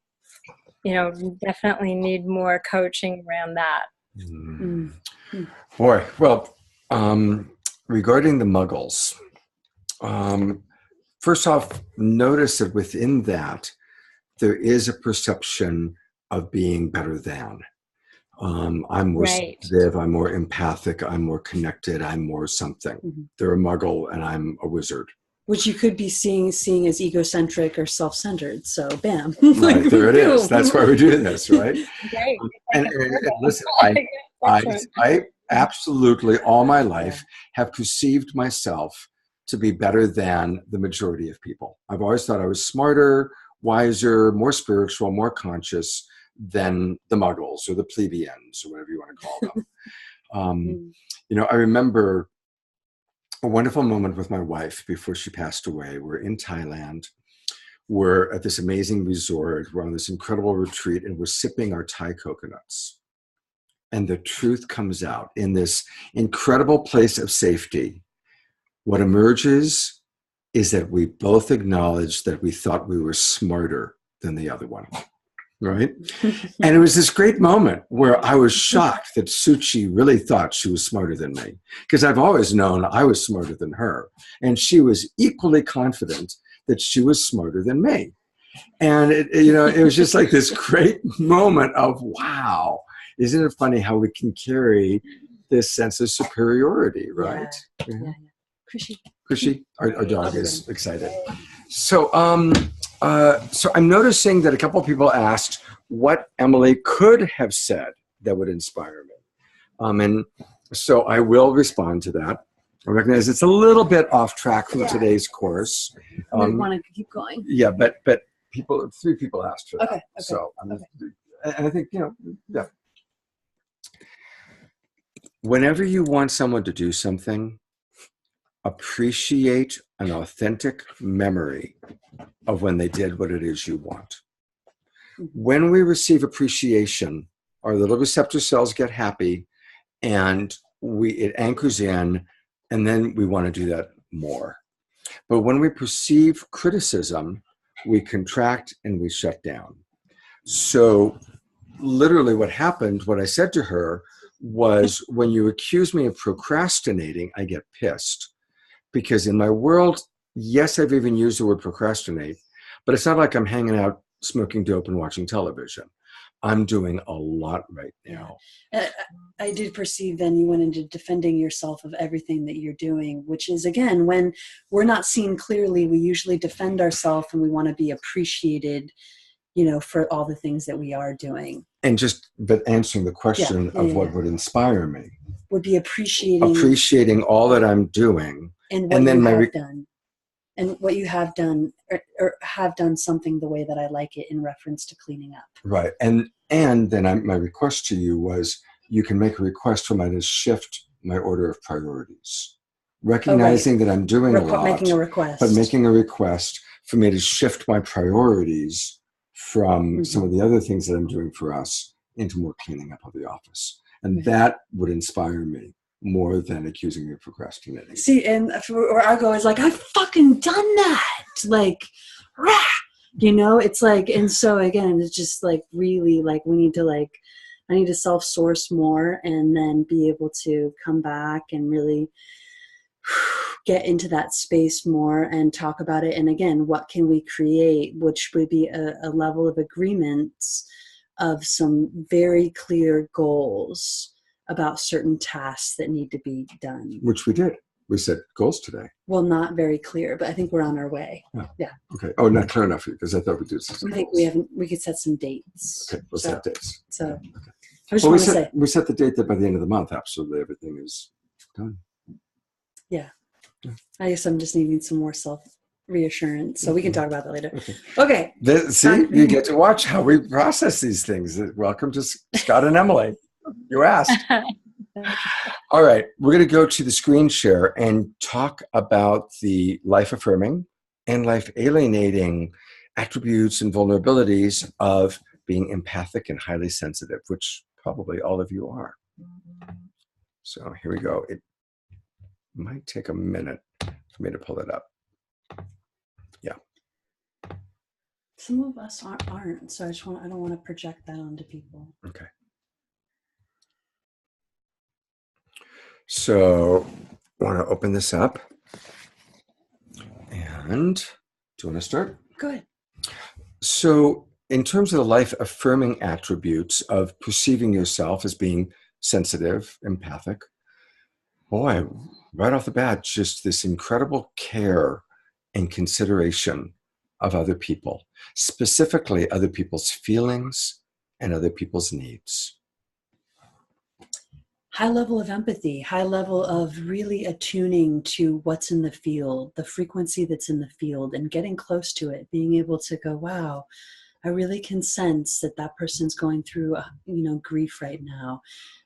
definitely need more coaching around that. Boy, well, regarding the muggles, first off, notice that within that, there is a perception of being better than. I'm more sensitive, I'm more empathic, I'm more connected, I'm more something. They're a muggle and I'm a wizard. Which you could be seeing as egocentric or self-centered. So bam. Right, there it is. That's why we do this, right? And listen, I absolutely all my life have perceived myself to be better than the majority of people. I've always thought I was smarter, wiser, more spiritual, more conscious than the muggles or the plebeians or whatever you want to call them. I remember a wonderful moment with my wife before she passed away. We're in Thailand. We're at this amazing resort. We're on this incredible retreat and we're sipping our Thai coconuts. And the truth comes out in this incredible place of safety. What emerges is that we both acknowledged that we thought we were smarter than the other one. Right? And it was this great moment where I was shocked that Suchi really thought she was smarter than me, because I've always known I was smarter than her. And she was equally confident that she was smarter than me. And it was just like this great moment of, wow, isn't it funny how we can carry this sense of superiority, right? Yeah. Krishy, our dog is excited. So I'm noticing that a couple of people asked what Emily could have said that would inspire me. And so I will respond to that. I recognize it's a little bit off track from today's course. We want to keep going. Yeah, but three people asked for that. Okay. So, and I think, whenever you want someone to do something, appreciate an authentic memory of when they did what it is you want. When we receive appreciation, our little receptor cells get happy, and it anchors in, and then we want to do that more. But when we perceive criticism, we contract and we shut down. So literally what happened, what I said to her was, when you accuse me of procrastinating, I get pissed. Because in my world, yes, I've even used the word procrastinate, but it's not like I'm hanging out smoking dope and watching television. I'm doing a lot right now. I did perceive then you went into defending yourself of everything that you're doing, which is, again, when we're not seen clearly, we usually defend ourselves and we want to be appreciated, for all the things that we are doing. But answering the question of what would inspire me would be appreciating all that I'm doing. And what you have done. And what you have done, or have done something the way that I like it in reference to cleaning up. Right. And then my request to you was, you can make a request for me to shift my order of priorities. Recognizing that I'm doing a lot. Making a request. But making a request for me to shift my priorities from some of the other things that I'm doing for us into more cleaning up of the office. And that would inspire me more than accusing me of procrastinating. See, and where I go is like, I've fucking done that. Like, rah! It's like, and so again, it's just like really like we need to I need to self-source more and then be able to come back and really get into that space more and talk about it. And again, what can we create, which would be a level of agreements of some very clear goals about certain tasks that need to be done. Which we did. We set goals today. Well, not very clear, but I think we're on our way. Yeah. Okay. Oh, not clear enough, because I thought we did some I think we could set some dates. Okay, we'll set dates. So okay. I just want to say. We set the date that by the end of the month, absolutely everything is done. Yeah. I guess I'm just needing some more self-reassurance. So we can talk about that later. Okay. See, you get to watch how we process these things. Welcome to Scott and Emily. You asked. All right. We're going to go to the screen share and talk about the life-affirming and life-alienating attributes and vulnerabilities of being empathic and highly sensitive, which probably all of you are. So here we go. It might take a minute for me to pull it up. Yeah. Some of us aren't. So I don't want to project that onto people. Okay. So I want to open this up. And do you want to start? Good. So in terms of the life-affirming attributes of perceiving yourself as being sensitive, empathic, boy, right off the bat, just this incredible care and consideration of other people, specifically other people's feelings and other people's needs. High level of empathy, high level of really attuning to what's in the field, the frequency that's in the field, and getting close to it, being able to go, wow, I really can sense that person's going through, grief right now.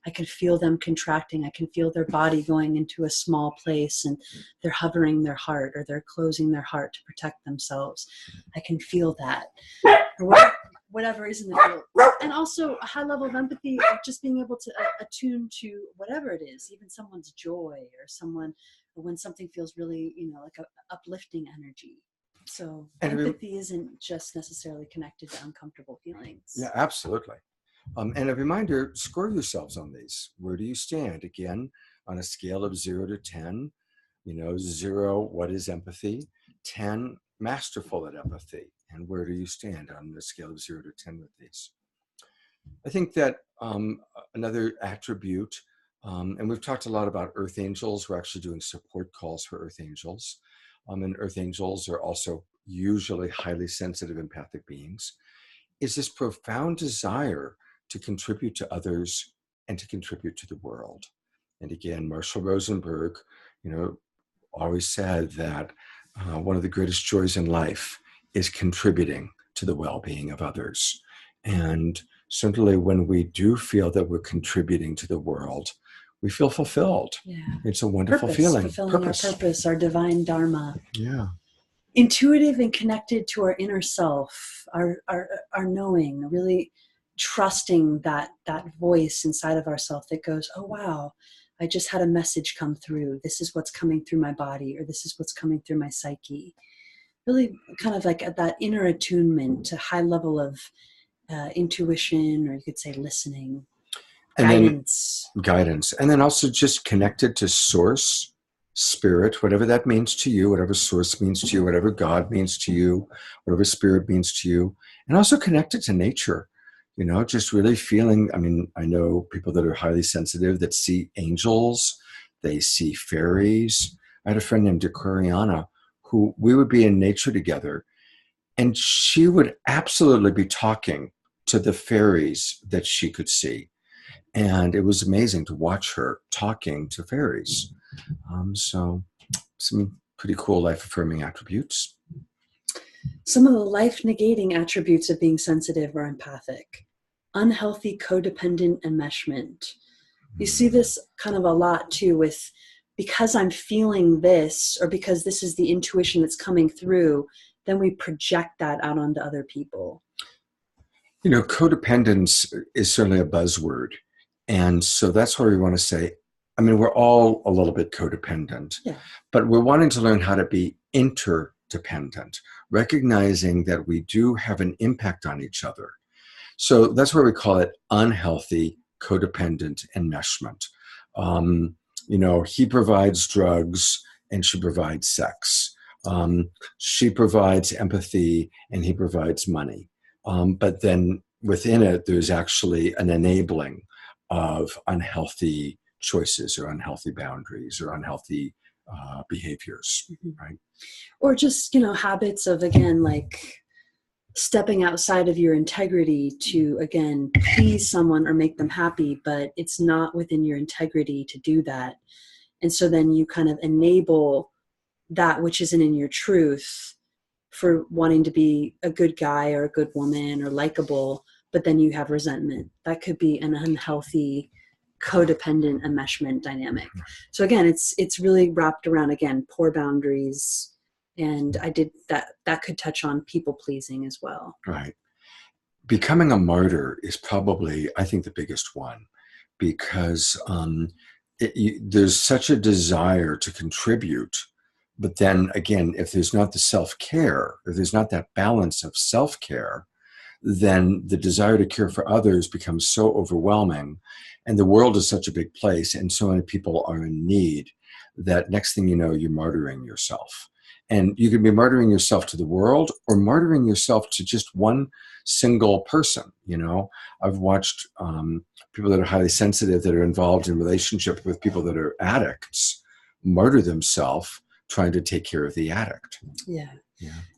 I can feel them contracting. I can feel their body going into a small place, and they're hovering their heart, or they're closing their heart to protect themselves. I can feel that. Or whatever is in the field. And also a high level of empathy of just being able to attune to whatever it is, even someone's joy, or when something feels really, like a uplifting energy. So empathy isn't just necessarily connected to uncomfortable feelings. Yeah, absolutely. And a reminder, score yourselves on these. Where do you stand? Again, on a scale of 0 to 10, 0, what is empathy? 10, masterful at empathy. And where do you stand on the scale of 0 to 10 with these? I think that another attribute, and we've talked a lot about earth angels. We're actually doing support calls for earth angels. And earth angels are also usually highly sensitive, empathic beings, is this profound desire to contribute to others and to contribute to the world. And again, Marshall Rosenberg, always said that one of the greatest joys in life is contributing to the well-being of others. And certainly when we do feel that we're contributing to the world, we feel fulfilled. Yeah. It's a wonderful Purpose, feeling. fulfilling our purpose, our divine dharma. Yeah. Intuitive and connected to our inner self, our knowing, really trusting that voice inside of ourself that goes, oh wow, I just had a message come through. This is what's coming through my body, or this is what's coming through my psyche. Really kind of like at that inner attunement, a high level of intuition, or you could say listening, And guidance. Guidance. And then also just connected to source, spirit, whatever that means to you, whatever source means to you, whatever God means to you, whatever spirit means to you. And also connected to nature, just really feeling, I know people that are highly sensitive that see angels, they see fairies. I had a friend named Aquariana who we would be in nature together, and she would absolutely be talking to the fairies that she could see. And it was amazing to watch her talking to fairies. So some pretty cool life-affirming attributes. Some of the life-negating attributes of being sensitive or empathic. Unhealthy codependent enmeshment. You see this kind of a lot too with, because I'm feeling this, or because this is the intuition that's coming through, then we project that out onto other people. Codependence is certainly a buzzword. And so that's where we want to say, we're all a little bit codependent, but we're wanting to learn how to be interdependent, recognizing that we do have an impact on each other. So that's where we call it unhealthy codependent enmeshment. He provides drugs and she provides sex. She provides empathy and he provides money. But then within it, there's actually an enabling of unhealthy choices or unhealthy boundaries or unhealthy behaviors, right? Or just, habits of, again, like stepping outside of your integrity to, again, please someone or make them happy, but it's not within your integrity to do that. And so then you kind of enable that which isn't in your truth for wanting to be a good guy or a good woman or likable, but then you have resentment. That could be an unhealthy codependent enmeshment dynamic. So again, it's really wrapped around, again, poor boundaries. And I did that could touch on people pleasing as well. Right. Becoming a martyr is probably, I think, the biggest one, because there's such a desire to contribute. But then again, if there's not the self-care, if there's not that balance of self-care, then the desire to care for others becomes so overwhelming. And the world is such a big place and so many people are in need that next thing you know, you're martyring yourself. And you can be martyring yourself to the world or martyring yourself to just one single person. I've watched people that are highly sensitive that are involved in relationship with people that are addicts martyr themselves trying to take care of the addict. Yeah.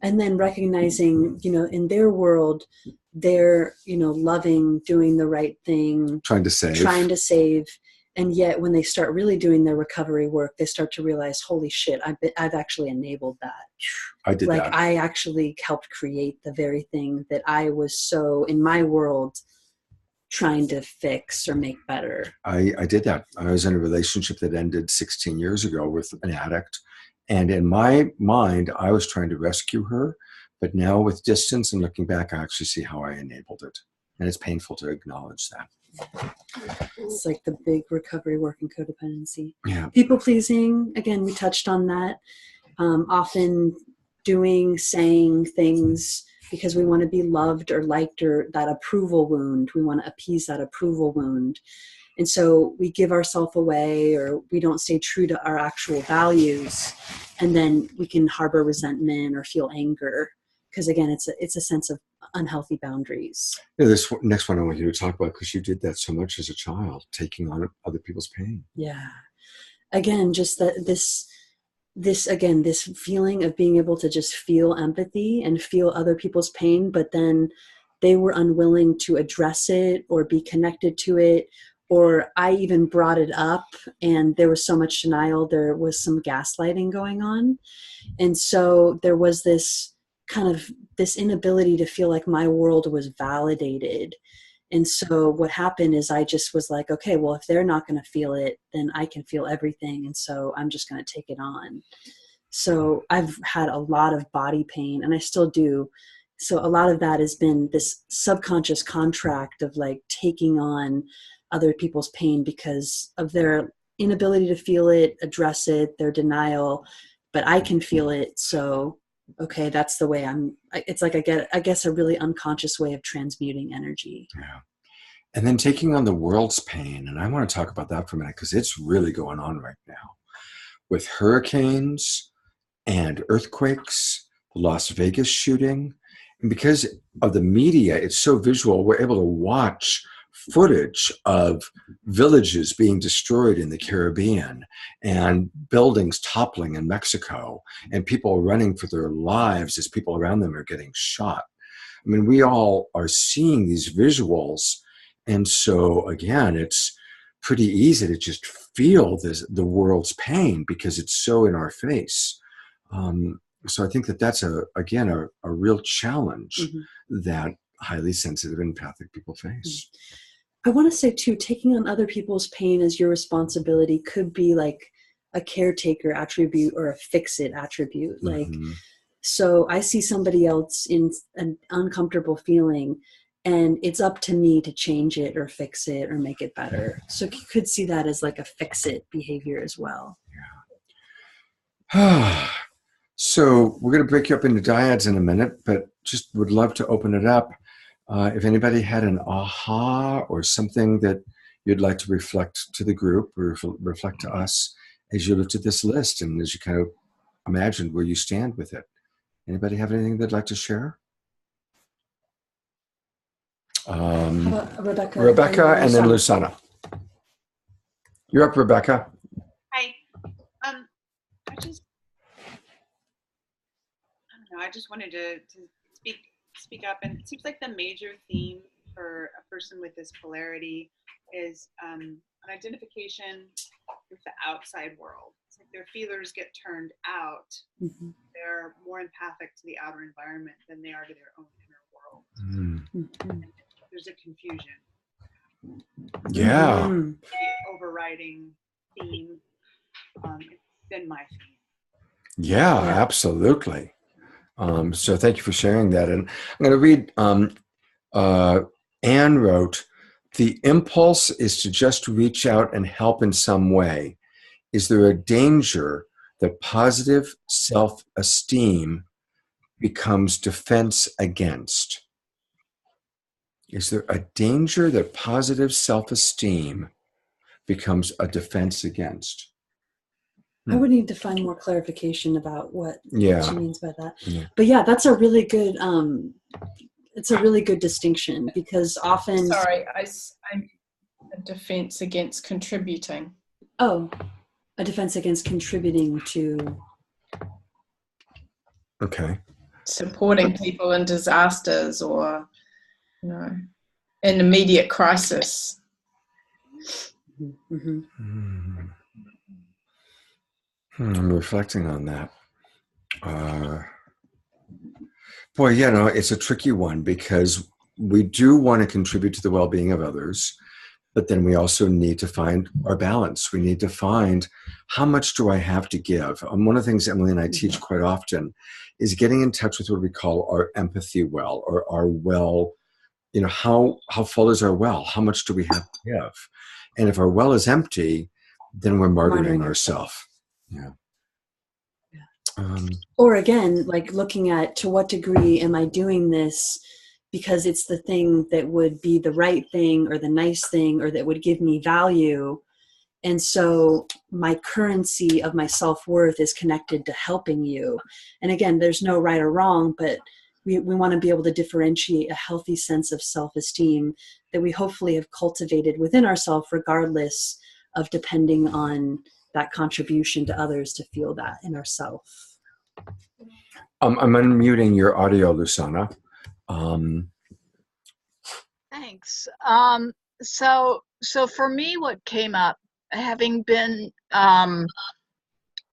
And then recognizing, in their world, they're, loving, doing the right thing, trying to save. And yet when they start really doing their recovery work, they start to realize, holy shit, I've actually enabled that. I did that. I actually helped create the very thing that I was so in my world trying to fix or make better. I did that. I was in a relationship that ended 16 years ago with an addict. And in my mind, I was trying to rescue her. But now with distance and looking back, I actually see how I enabled it. And it's painful to acknowledge that. It's like the big recovery work in codependency. Yeah. People pleasing, again, we touched on that. Often doing, saying things because we want to be loved or liked, or that approval wound. We want to appease that approval wound. And so we give ourselves away, or we don't stay true to our actual values. And then we can harbor resentment or feel anger. Because again, it's a sense of unhealthy boundaries. Yeah, this next one I want you to talk about, because you did that so much as a child, taking on other people's pain. Yeah. Again, just that this feeling of being able to just feel empathy and feel other people's pain, but then they were unwilling to address it or be connected to it. Or I even brought it up and there was so much denial. There was some gaslighting going on. And so there was this kind of this inability to feel like my world was validated. And so what happened is I just was like, okay, well, if they're not going to feel it, then I can feel everything. And so I'm just going to take it on. So I've had a lot of body pain, and I still do. So a lot of that has been this subconscious contract of like taking on other people's pain because of their inability to feel it, address it, their denial, but I can feel it. So, okay, that's the way it's like I guess a really unconscious way of transmuting energy. Yeah. And then taking on the world's pain. And I want to talk about that for a minute because it's really going on right now with hurricanes and earthquakes, the Las Vegas shooting. And because of the media, it's so visual, we're able to watch footage of villages being destroyed in the Caribbean and buildings toppling in Mexico and people running for their lives as people around them are getting shot. I mean, we all are seeing these visuals. And so, again, it's pretty easy to just feel the world's pain because it's so in our face. So I think that's, a real challenge that highly sensitive empathic people face. I want to say, too, taking on other people's pain as your responsibility could be like a caretaker attribute or a fix-it attribute. Like, so I see somebody else in an uncomfortable feeling, and it's up to me to change it or fix it or make it better. So you could see that as like a fix-it behavior as well. Yeah. So we're going to break you up into dyads in a minute, but just would love to open it up. If anybody had an aha or something that you'd like to reflect to the group or reflect to us as you looked at this list and as you kind of imagined where you stand with it. Anybody have anything they'd like to share? How about Rebecca and then Lusana. You're up, Rebecca. Hi. I just wanted to speak up, and it seems like the major theme for a person with this polarity is an identification with the outside world. It's like their feelers get turned out. They're more empathic to the outer environment than they are to their own inner world. There's a confusion. Yeah. The overriding theme. It's been my theme. Yeah, absolutely. So thank you for sharing that. And I'm going to read, Anne wrote, the impulse is to just reach out and help in some way. Is there a danger that positive self-esteem becomes defense against? Is there a danger that positive self-esteem becomes a defense against? I would need to find more clarification about what she means by that. Yeah. But yeah, that's a really good, it's a really good distinction because often... Sorry, I'm a defense against contributing. Oh, a defense against contributing to... Okay. Supporting people in disasters or, in immediate crisis. I'm reflecting on that. Boy, it's a tricky one because we do want to contribute to the well-being of others, but then we also need to find our balance. We need to find how much do I have to give? One of the things Emily and I teach quite often is getting in touch with what we call our empathy well, or our well, how full is our well? How much do we have to give? And if our well is empty, then we're martyring ourselves. Yeah. Or again, like looking at to what degree am I doing this because it's the thing that would be the right thing or the nice thing or that would give me value. And so my currency of my self-worth is connected to helping you. And again, there's no right or wrong, but we want to be able to differentiate a healthy sense of self-esteem that we hopefully have cultivated within ourselves, regardless of depending on that contribution to others to feel that in ourselves. I'm unmuting your audio, Lusana. Thanks. So for me, what came up, having been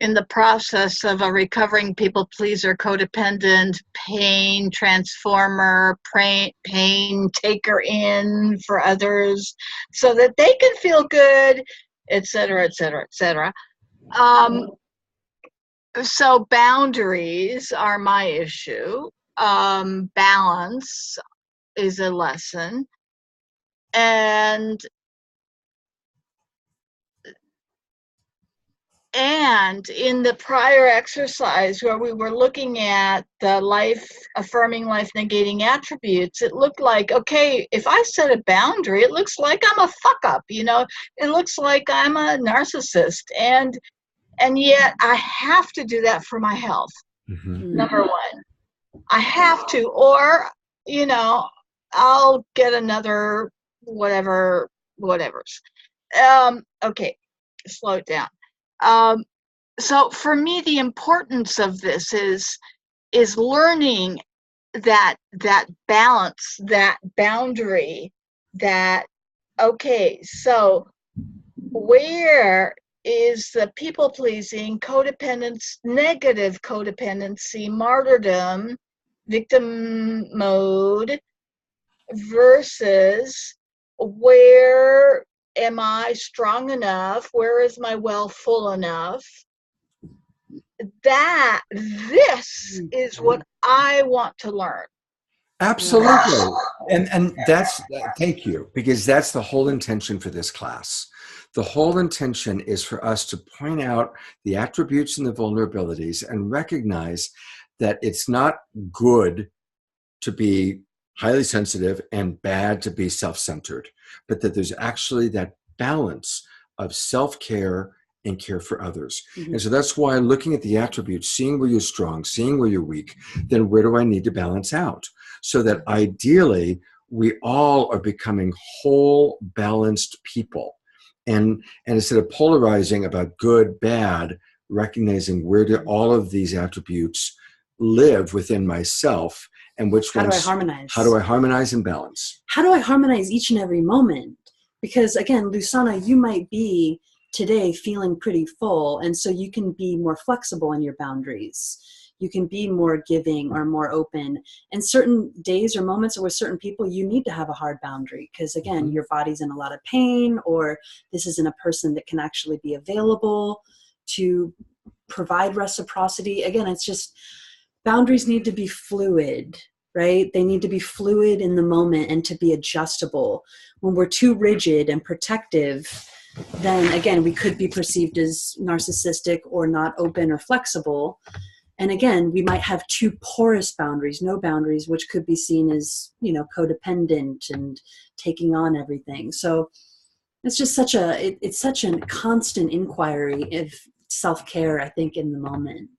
in the process of a recovering people pleaser, codependent, pain transformer, pain taker in for others so that they can feel good, et cetera, et cetera, et cetera. So boundaries are my issue. Balance is a lesson. And in the prior exercise where we were looking at the affirming, life negating attributes, it looked like, okay, if I set a boundary, it looks like I'm a fuck up, you know, it looks like I'm a narcissist. And yet I have to do that for my health. Mm-hmm. Number one, I have to, or, you know, I'll get another whatever's. Okay, slow it down. So for me, the importance of this is learning that balance, that boundary, that, okay, so where is the people-pleasing, codependence, negative codependency, martyrdom, victim mode, versus where am I strong enough? Where is my well full enough? This is what I want to learn. Absolutely. And that's, thank you, because that's the whole intention for this class. The whole intention is for us to point out the attributes and the vulnerabilities and recognize that it's not good to be highly sensitive and bad to be self-centered, but that there's actually that balance of self-care and care for others. Mm-hmm. And so that's why looking at the attributes, seeing where you're strong, seeing where you're weak, then where do I need to balance out? So that ideally we all are becoming whole, balanced people. And instead of polarizing about good, bad, recognizing where do all of these attributes live within myself, and which ones, how do I harmonize? How do I harmonize and balance? How do I harmonize each and every moment? Because again, Lusana, you might be today feeling pretty full, and so you can be more flexible in your boundaries. You can be more giving or more open. And certain days or moments or with certain people, you need to have a hard boundary because, again, your body's in a lot of pain, or this isn't a person that can actually be available to provide reciprocity. Again, it's just boundaries need to be fluid, right? They need to be fluid in the moment and to be adjustable. When we're too rigid and protective, then again, we could be perceived as narcissistic or not open or flexible. And again, we might have too porous boundaries, no boundaries, which could be seen as, you know, codependent and taking on everything. So it's just such a constant inquiry of self-care, I think, in the moment.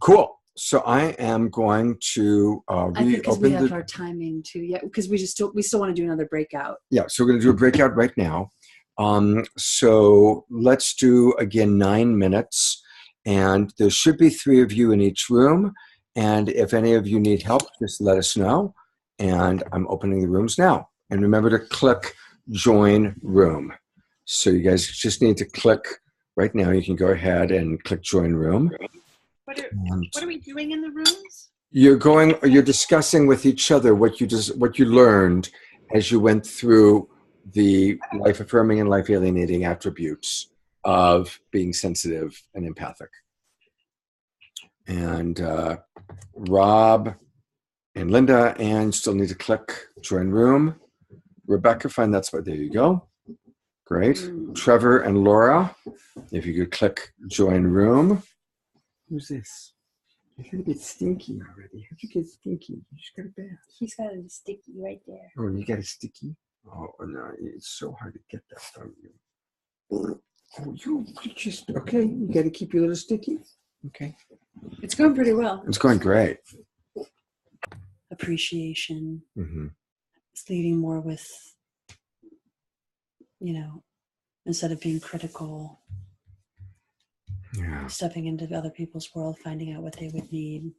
Cool. So I am going to because we have our timing too. Yeah, because we still want to do another breakout. Yeah, so we're going to do a breakout right now. So let's do again 9 minutes, and there should be 3 of you in each room. And if any of you need help, just let us know. And I'm opening the rooms now. And remember to click join room. So you guys just need to click right now. You can go ahead and click join room. What are we doing in the rooms? You're discussing with each other what you learned as you went through the life affirming and life alienating attributes of being sensitive and empathic. And Rob and Linda and still need to click join room. Rebecca, find that spot. There you go. Great. Trevor and Laura, if you could click join room. Who's this? You're gonna get stinky already. How'd you get stinky? You just got a bath. He's got a sticky right there. Oh, you got a sticky? Oh no, it's so hard to get that from you. Oh, you just okay. You got to keep your little sticky. Okay. It's going pretty well. It's going great. Appreciation. Mm-hmm. It's leading more with, instead of being critical. Yeah. Stepping into other people's world, finding out what they would need.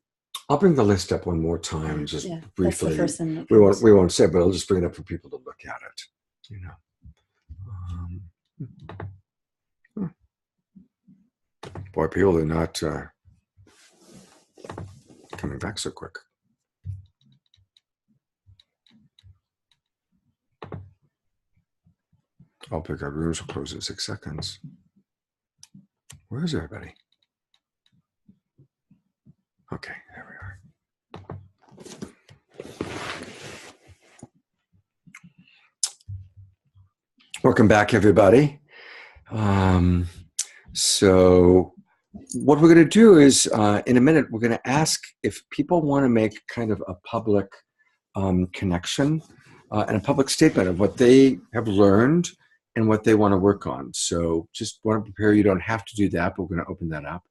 I'll bring the list up one more time, just briefly. That's the first thing we won't say, but I'll just bring it up for people to look at it. Boy, people are not coming back so quick. I'll pick up rooms will close in 6 seconds. Where is everybody? Okay, there we are. Welcome back, everybody. So what we're going to do is, in a minute, we're going to ask if people want to make kind of a public connection and a public statement of what they have learned and what they want to work on. So just want to prepare. You don't have to do that, but we're going to open that up.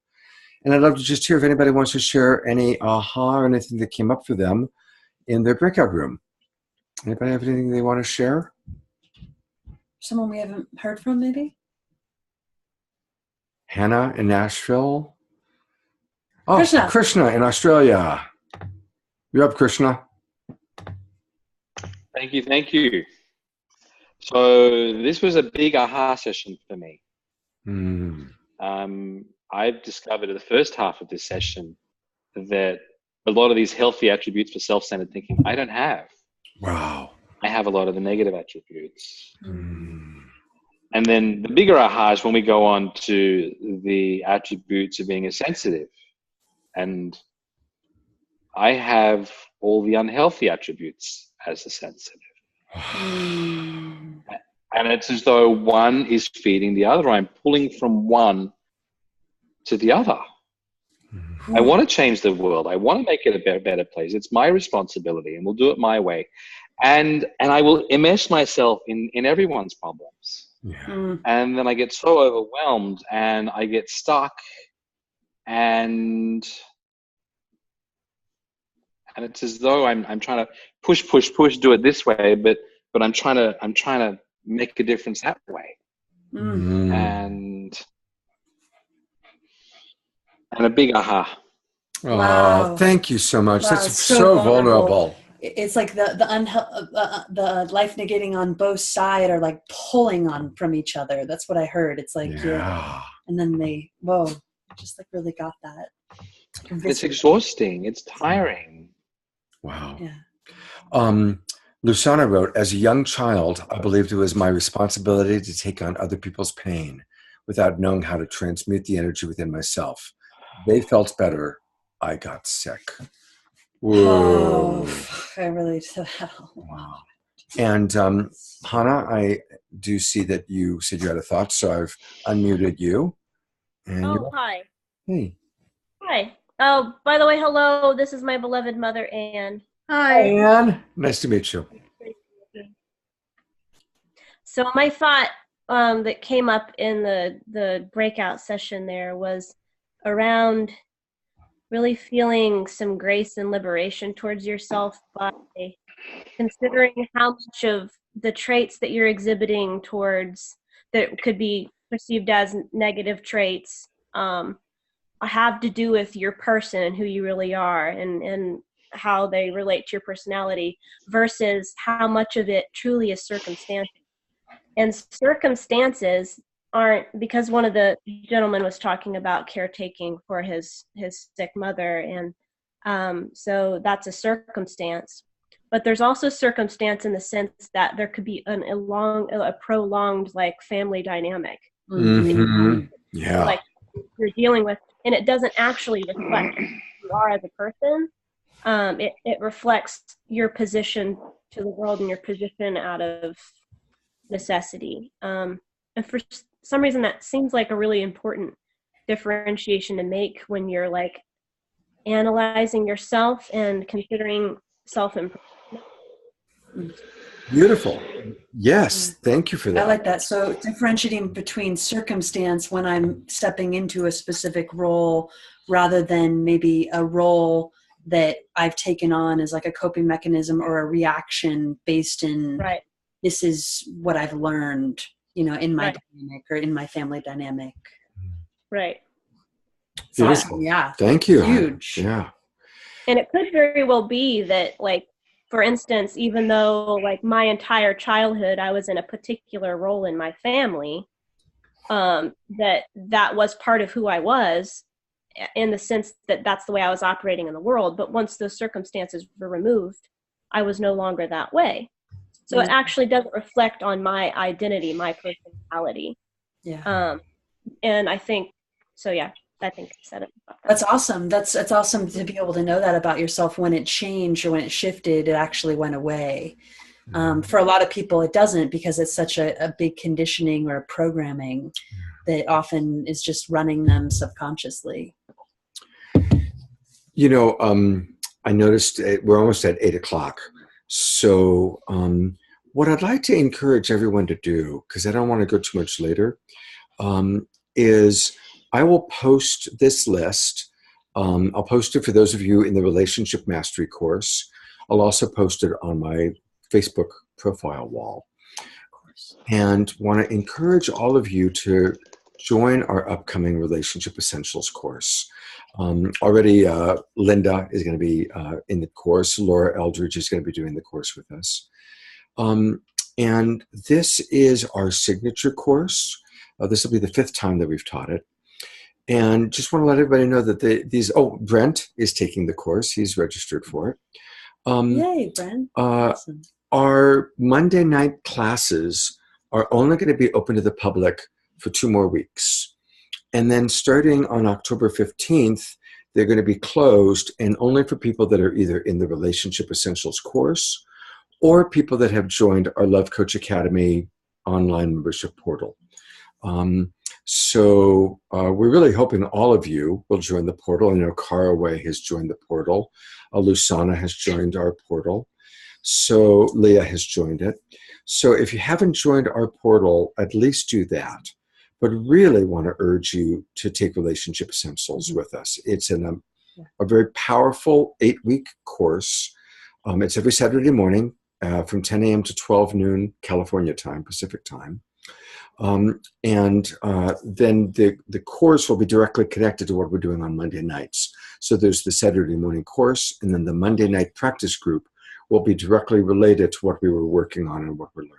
And I'd love to just hear if anybody wants to share any aha or anything that came up for them in their breakout room. Anybody have anything they want to share? Someone we haven't heard from, maybe? Hannah in Nashville. Oh, Krishna. Krishna in Australia. You're up, Krishna. Thank you, thank you. So this was a big aha session for me. I've discovered in the first half of this session that a lot of these healthy attributes for self-centered thinking I don't have. Wow. I have a lot of the negative attributes. And then the bigger aha is when we go on to the attributes of being a sensitive. And I have all the unhealthy attributes as a sensitive. And it's as though one is feeding the other. I'm pulling from one to the other. I want to change the world. I want to make it a better place. It's my responsibility, and we'll do it my way. And I will immerse myself in everyone's problems. Yeah. And then I get so overwhelmed and I get stuck, and it's as though I'm trying to push, do it this way, but I'm trying to make a difference that way. And a big aha. Wow. Oh, thank you so much. Wow, That's so so vulnerable. vulnerable. It's like the life negating on both sides are like pulling on from each other. That's what I heard. It's like, and then they, just like really got that. It's exhausting. It's tiring. Wow. Yeah. Lusana wrote, as a young child, I believed it was my responsibility to take on other people's pain without knowing how to transmute the energy within myself. They felt better. I got sick. Whoa. Oh, I relate to that. Wow. And Hannah, I do see that you said you had a thought, so I've unmuted you. And hi. Hey. Hi. Oh, by the way, hello. This is my beloved mother, Anne. Hi. Anne. Nice to meet you. So my thought that came up in the breakout session there was around really feeling some grace and liberation towards yourself by considering how much of the traits that you're exhibiting towards that could be perceived as negative traits have to do with your person and who you really are and how they relate to your personality versus how much of it truly is circumstantial. And circumstances aren't, because one of the gentlemen was talking about caretaking for his sick mother, and so that's a circumstance. But there's also circumstance in the sense that there could be a prolonged like family dynamic. Yeah. Like you're dealing with, and it doesn't actually reflect who you are as a person. It reflects your position to the world and your position out of necessity. And for some reason, that seems like a really important differentiation to make when you're like analyzing yourself and considering self-improvement. Beautiful. Yes. Thank you for that. I like that. So differentiating between circumstance when I'm stepping into a specific role rather than maybe a role that I've taken on as like a coping mechanism or a reaction based in this is what I've learned, in my dynamic or in my family dynamic. Right. So, yeah. Thank you. Huge. Yeah. And it could very well be that, like, for instance, even though like my entire childhood I was in a particular role in my family, that was part of who I was, in the sense that that's the way I was operating in the world. But once those circumstances were removed, I was no longer that way. So it actually doesn't reflect on my identity, my personality. Yeah. And I think, so yeah, I think I said it about that. That's awesome. That's awesome to be able to know that about yourself. When it changed or when it shifted, it actually went away. For a lot of people, it doesn't, because it's such a big conditioning or programming that often is just running them subconsciously. You know, I noticed we're almost at 8 o'clock. So what I'd like to encourage everyone to do, because I don't want to go too much later, is I will post this list. I'll post it for those of you in the Relationship Mastery course. I'll also post it on my Facebook profile wall. And want to encourage all of you to join our upcoming Relationship Essentials course. Already Linda is going to be in the course. Laura Eldridge is going to be doing the course with us. And this is our signature course. This will be the 5th time that we've taught it. And just want to let everybody know that Brent is taking the course. He's registered for it. Yay, Brent. Awesome. Our Monday night classes are only going to be open to the public for 2 more weeks. And then starting on October 15th, they're going to be closed, and only for people that are either in the Relationship Essentials course or people that have joined our Love Coach Academy online membership portal. So we're really hoping all of you will join the portal. I know Caraway has joined the portal. Lusana has joined our portal. So Leah has joined it. So if you haven't joined our portal, at least do that. But really want to urge you to take Relationship Essentials with us. It's a very powerful 8-week course. It's every Saturday morning from 10 a.m. to 12 noon California time, Pacific time. And then the course will be directly connected to what we're doing on Monday nights. So there's the Saturday morning course, and then the Monday night practice group will be directly related to what we were working on and what we're learning.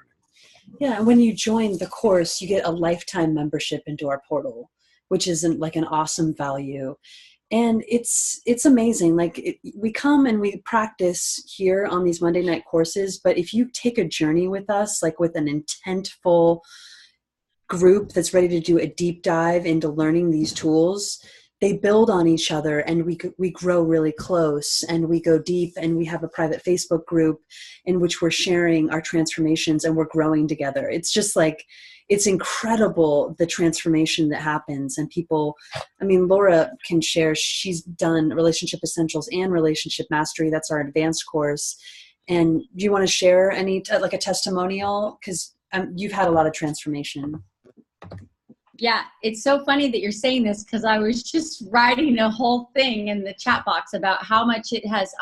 Yeah, and when you join the course, you get a lifetime membership into our portal, which is like an awesome value. And it's amazing. Like we come and we practice here on these Monday night courses, but if you take a journey with us, like with an intentful group that's ready to do a deep dive into learning these tools, they build on each other, and we grow really close, and we go deep, and we have a private Facebook group in which we're sharing our transformations, and we're growing together. It's just like, it's incredible, the transformation that happens. And people, I mean, Laura can share, she's done Relationship Essentials and Relationship Mastery. That's our advanced course. And do you want to share any, like a testimonial? Because you've had a lot of transformation. Yeah, it's so funny that you're saying this, because I was just writing a whole thing in the chat box about how much it has,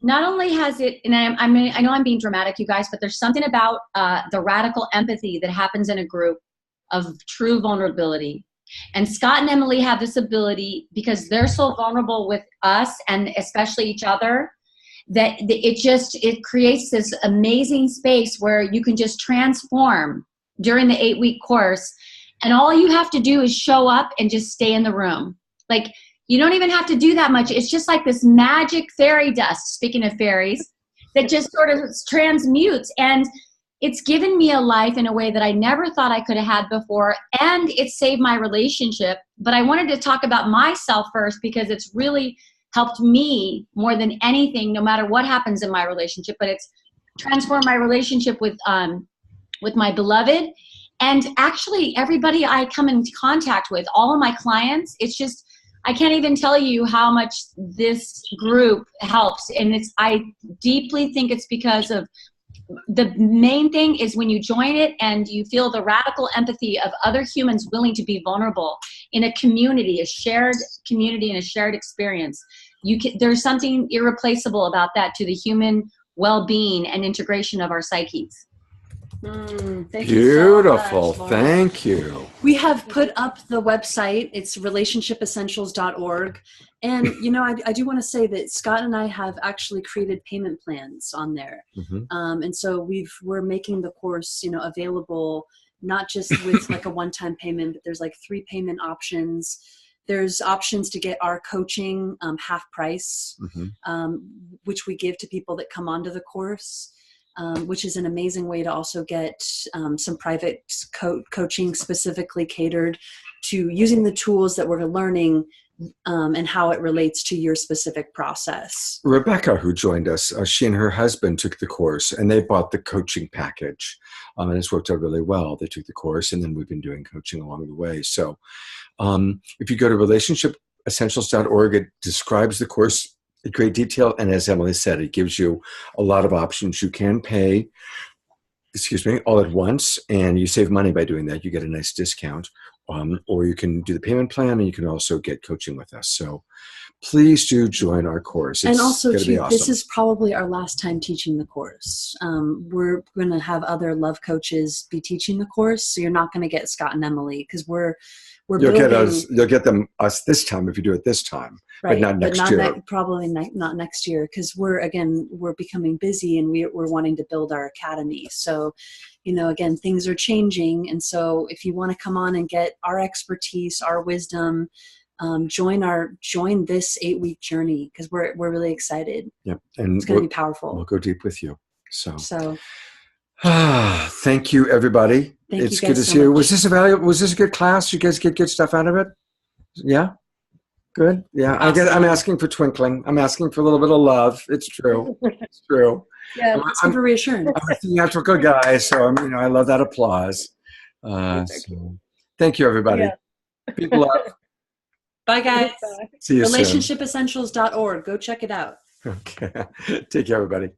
not only has it, and I know I'm being dramatic, you guys, but there's something about the radical empathy that happens in a group of true vulnerability. And Scott and Emily have this ability, because they're so vulnerable with us and especially each other, that it creates this amazing space where you can just transform during the 8-week course. And all you have to do is show up and just stay in the room. Like, you don't even have to do that much. It's just like this magic fairy dust, speaking of fairies, that just sort of transmutes. And it's given me a life in a way that I never thought I could have had before. And it saved my relationship. But I wanted to talk about myself first, because it's really helped me more than anything, no matter what happens in my relationship. But it's transformed my relationship with my beloved. And actually, everybody I come into contact with, all of my clients, it's just, I can't even tell you how much this group helps. And I deeply think it's because of, the main thing is when you join it and you feel the radical empathy of other humans willing to be vulnerable in a community, a shared community and a shared experience. There's something irreplaceable about that to the human well-being and integration of our psyches. Thank Beautiful. You so much, Thank you. We have put up the website. It's relationshipessentials.org. And, you know, I do want to say that Scott and I have actually created payment plans on there. And so we're making the course, you know, available not just with like a one-time payment, but there's like 3 payment options. There's options to get our coaching half price, which we give to people that come onto the course, which is an amazing way to also get some private coaching specifically catered to using the tools that we're learning and how it relates to your specific process. Rebecca, who joined us, she and her husband took the course, and they bought the coaching package. And it's worked out really well. They took the course, and then we've been doing coaching along the way. So if you go to relationshipessentials.org, it describes the course in great detail. And as Emily said, it gives you a lot of options. You can pay, all at once, and you save money by doing that. You get a nice discount. Or you can do the payment plan, and you can also get coaching with us. So please do join our course. And also, too, awesome. This is probably our last time teaching the course. We're going to have other love coaches be teaching the course, so you're not going to get Scott and Emily, because we're you'll building. You'll get us this time if you do it this time, right, but not next year. Probably not next year, because we're becoming busy, and we're wanting to build our academy. So, again, things are changing, and so if you want to come on and get our expertise, our wisdom, join this 8-week journey, because we're really excited. Yep, and it's going to be powerful. We'll go deep with you. So. Thank you, everybody. It's good to see you. Was this a good class? You guys get good stuff out of it? Yeah? Good? Yeah. I'm asking for twinkling. I'm asking for a little bit of love. It's true. It's true. Yeah, I'm for reassurance. I'm a theatrical guy, so I love that applause. So thank you, everybody. Yeah. People up. Bye, guys. See you soon. Relationshipessentials.org. Go check it out. Okay. Take care, everybody.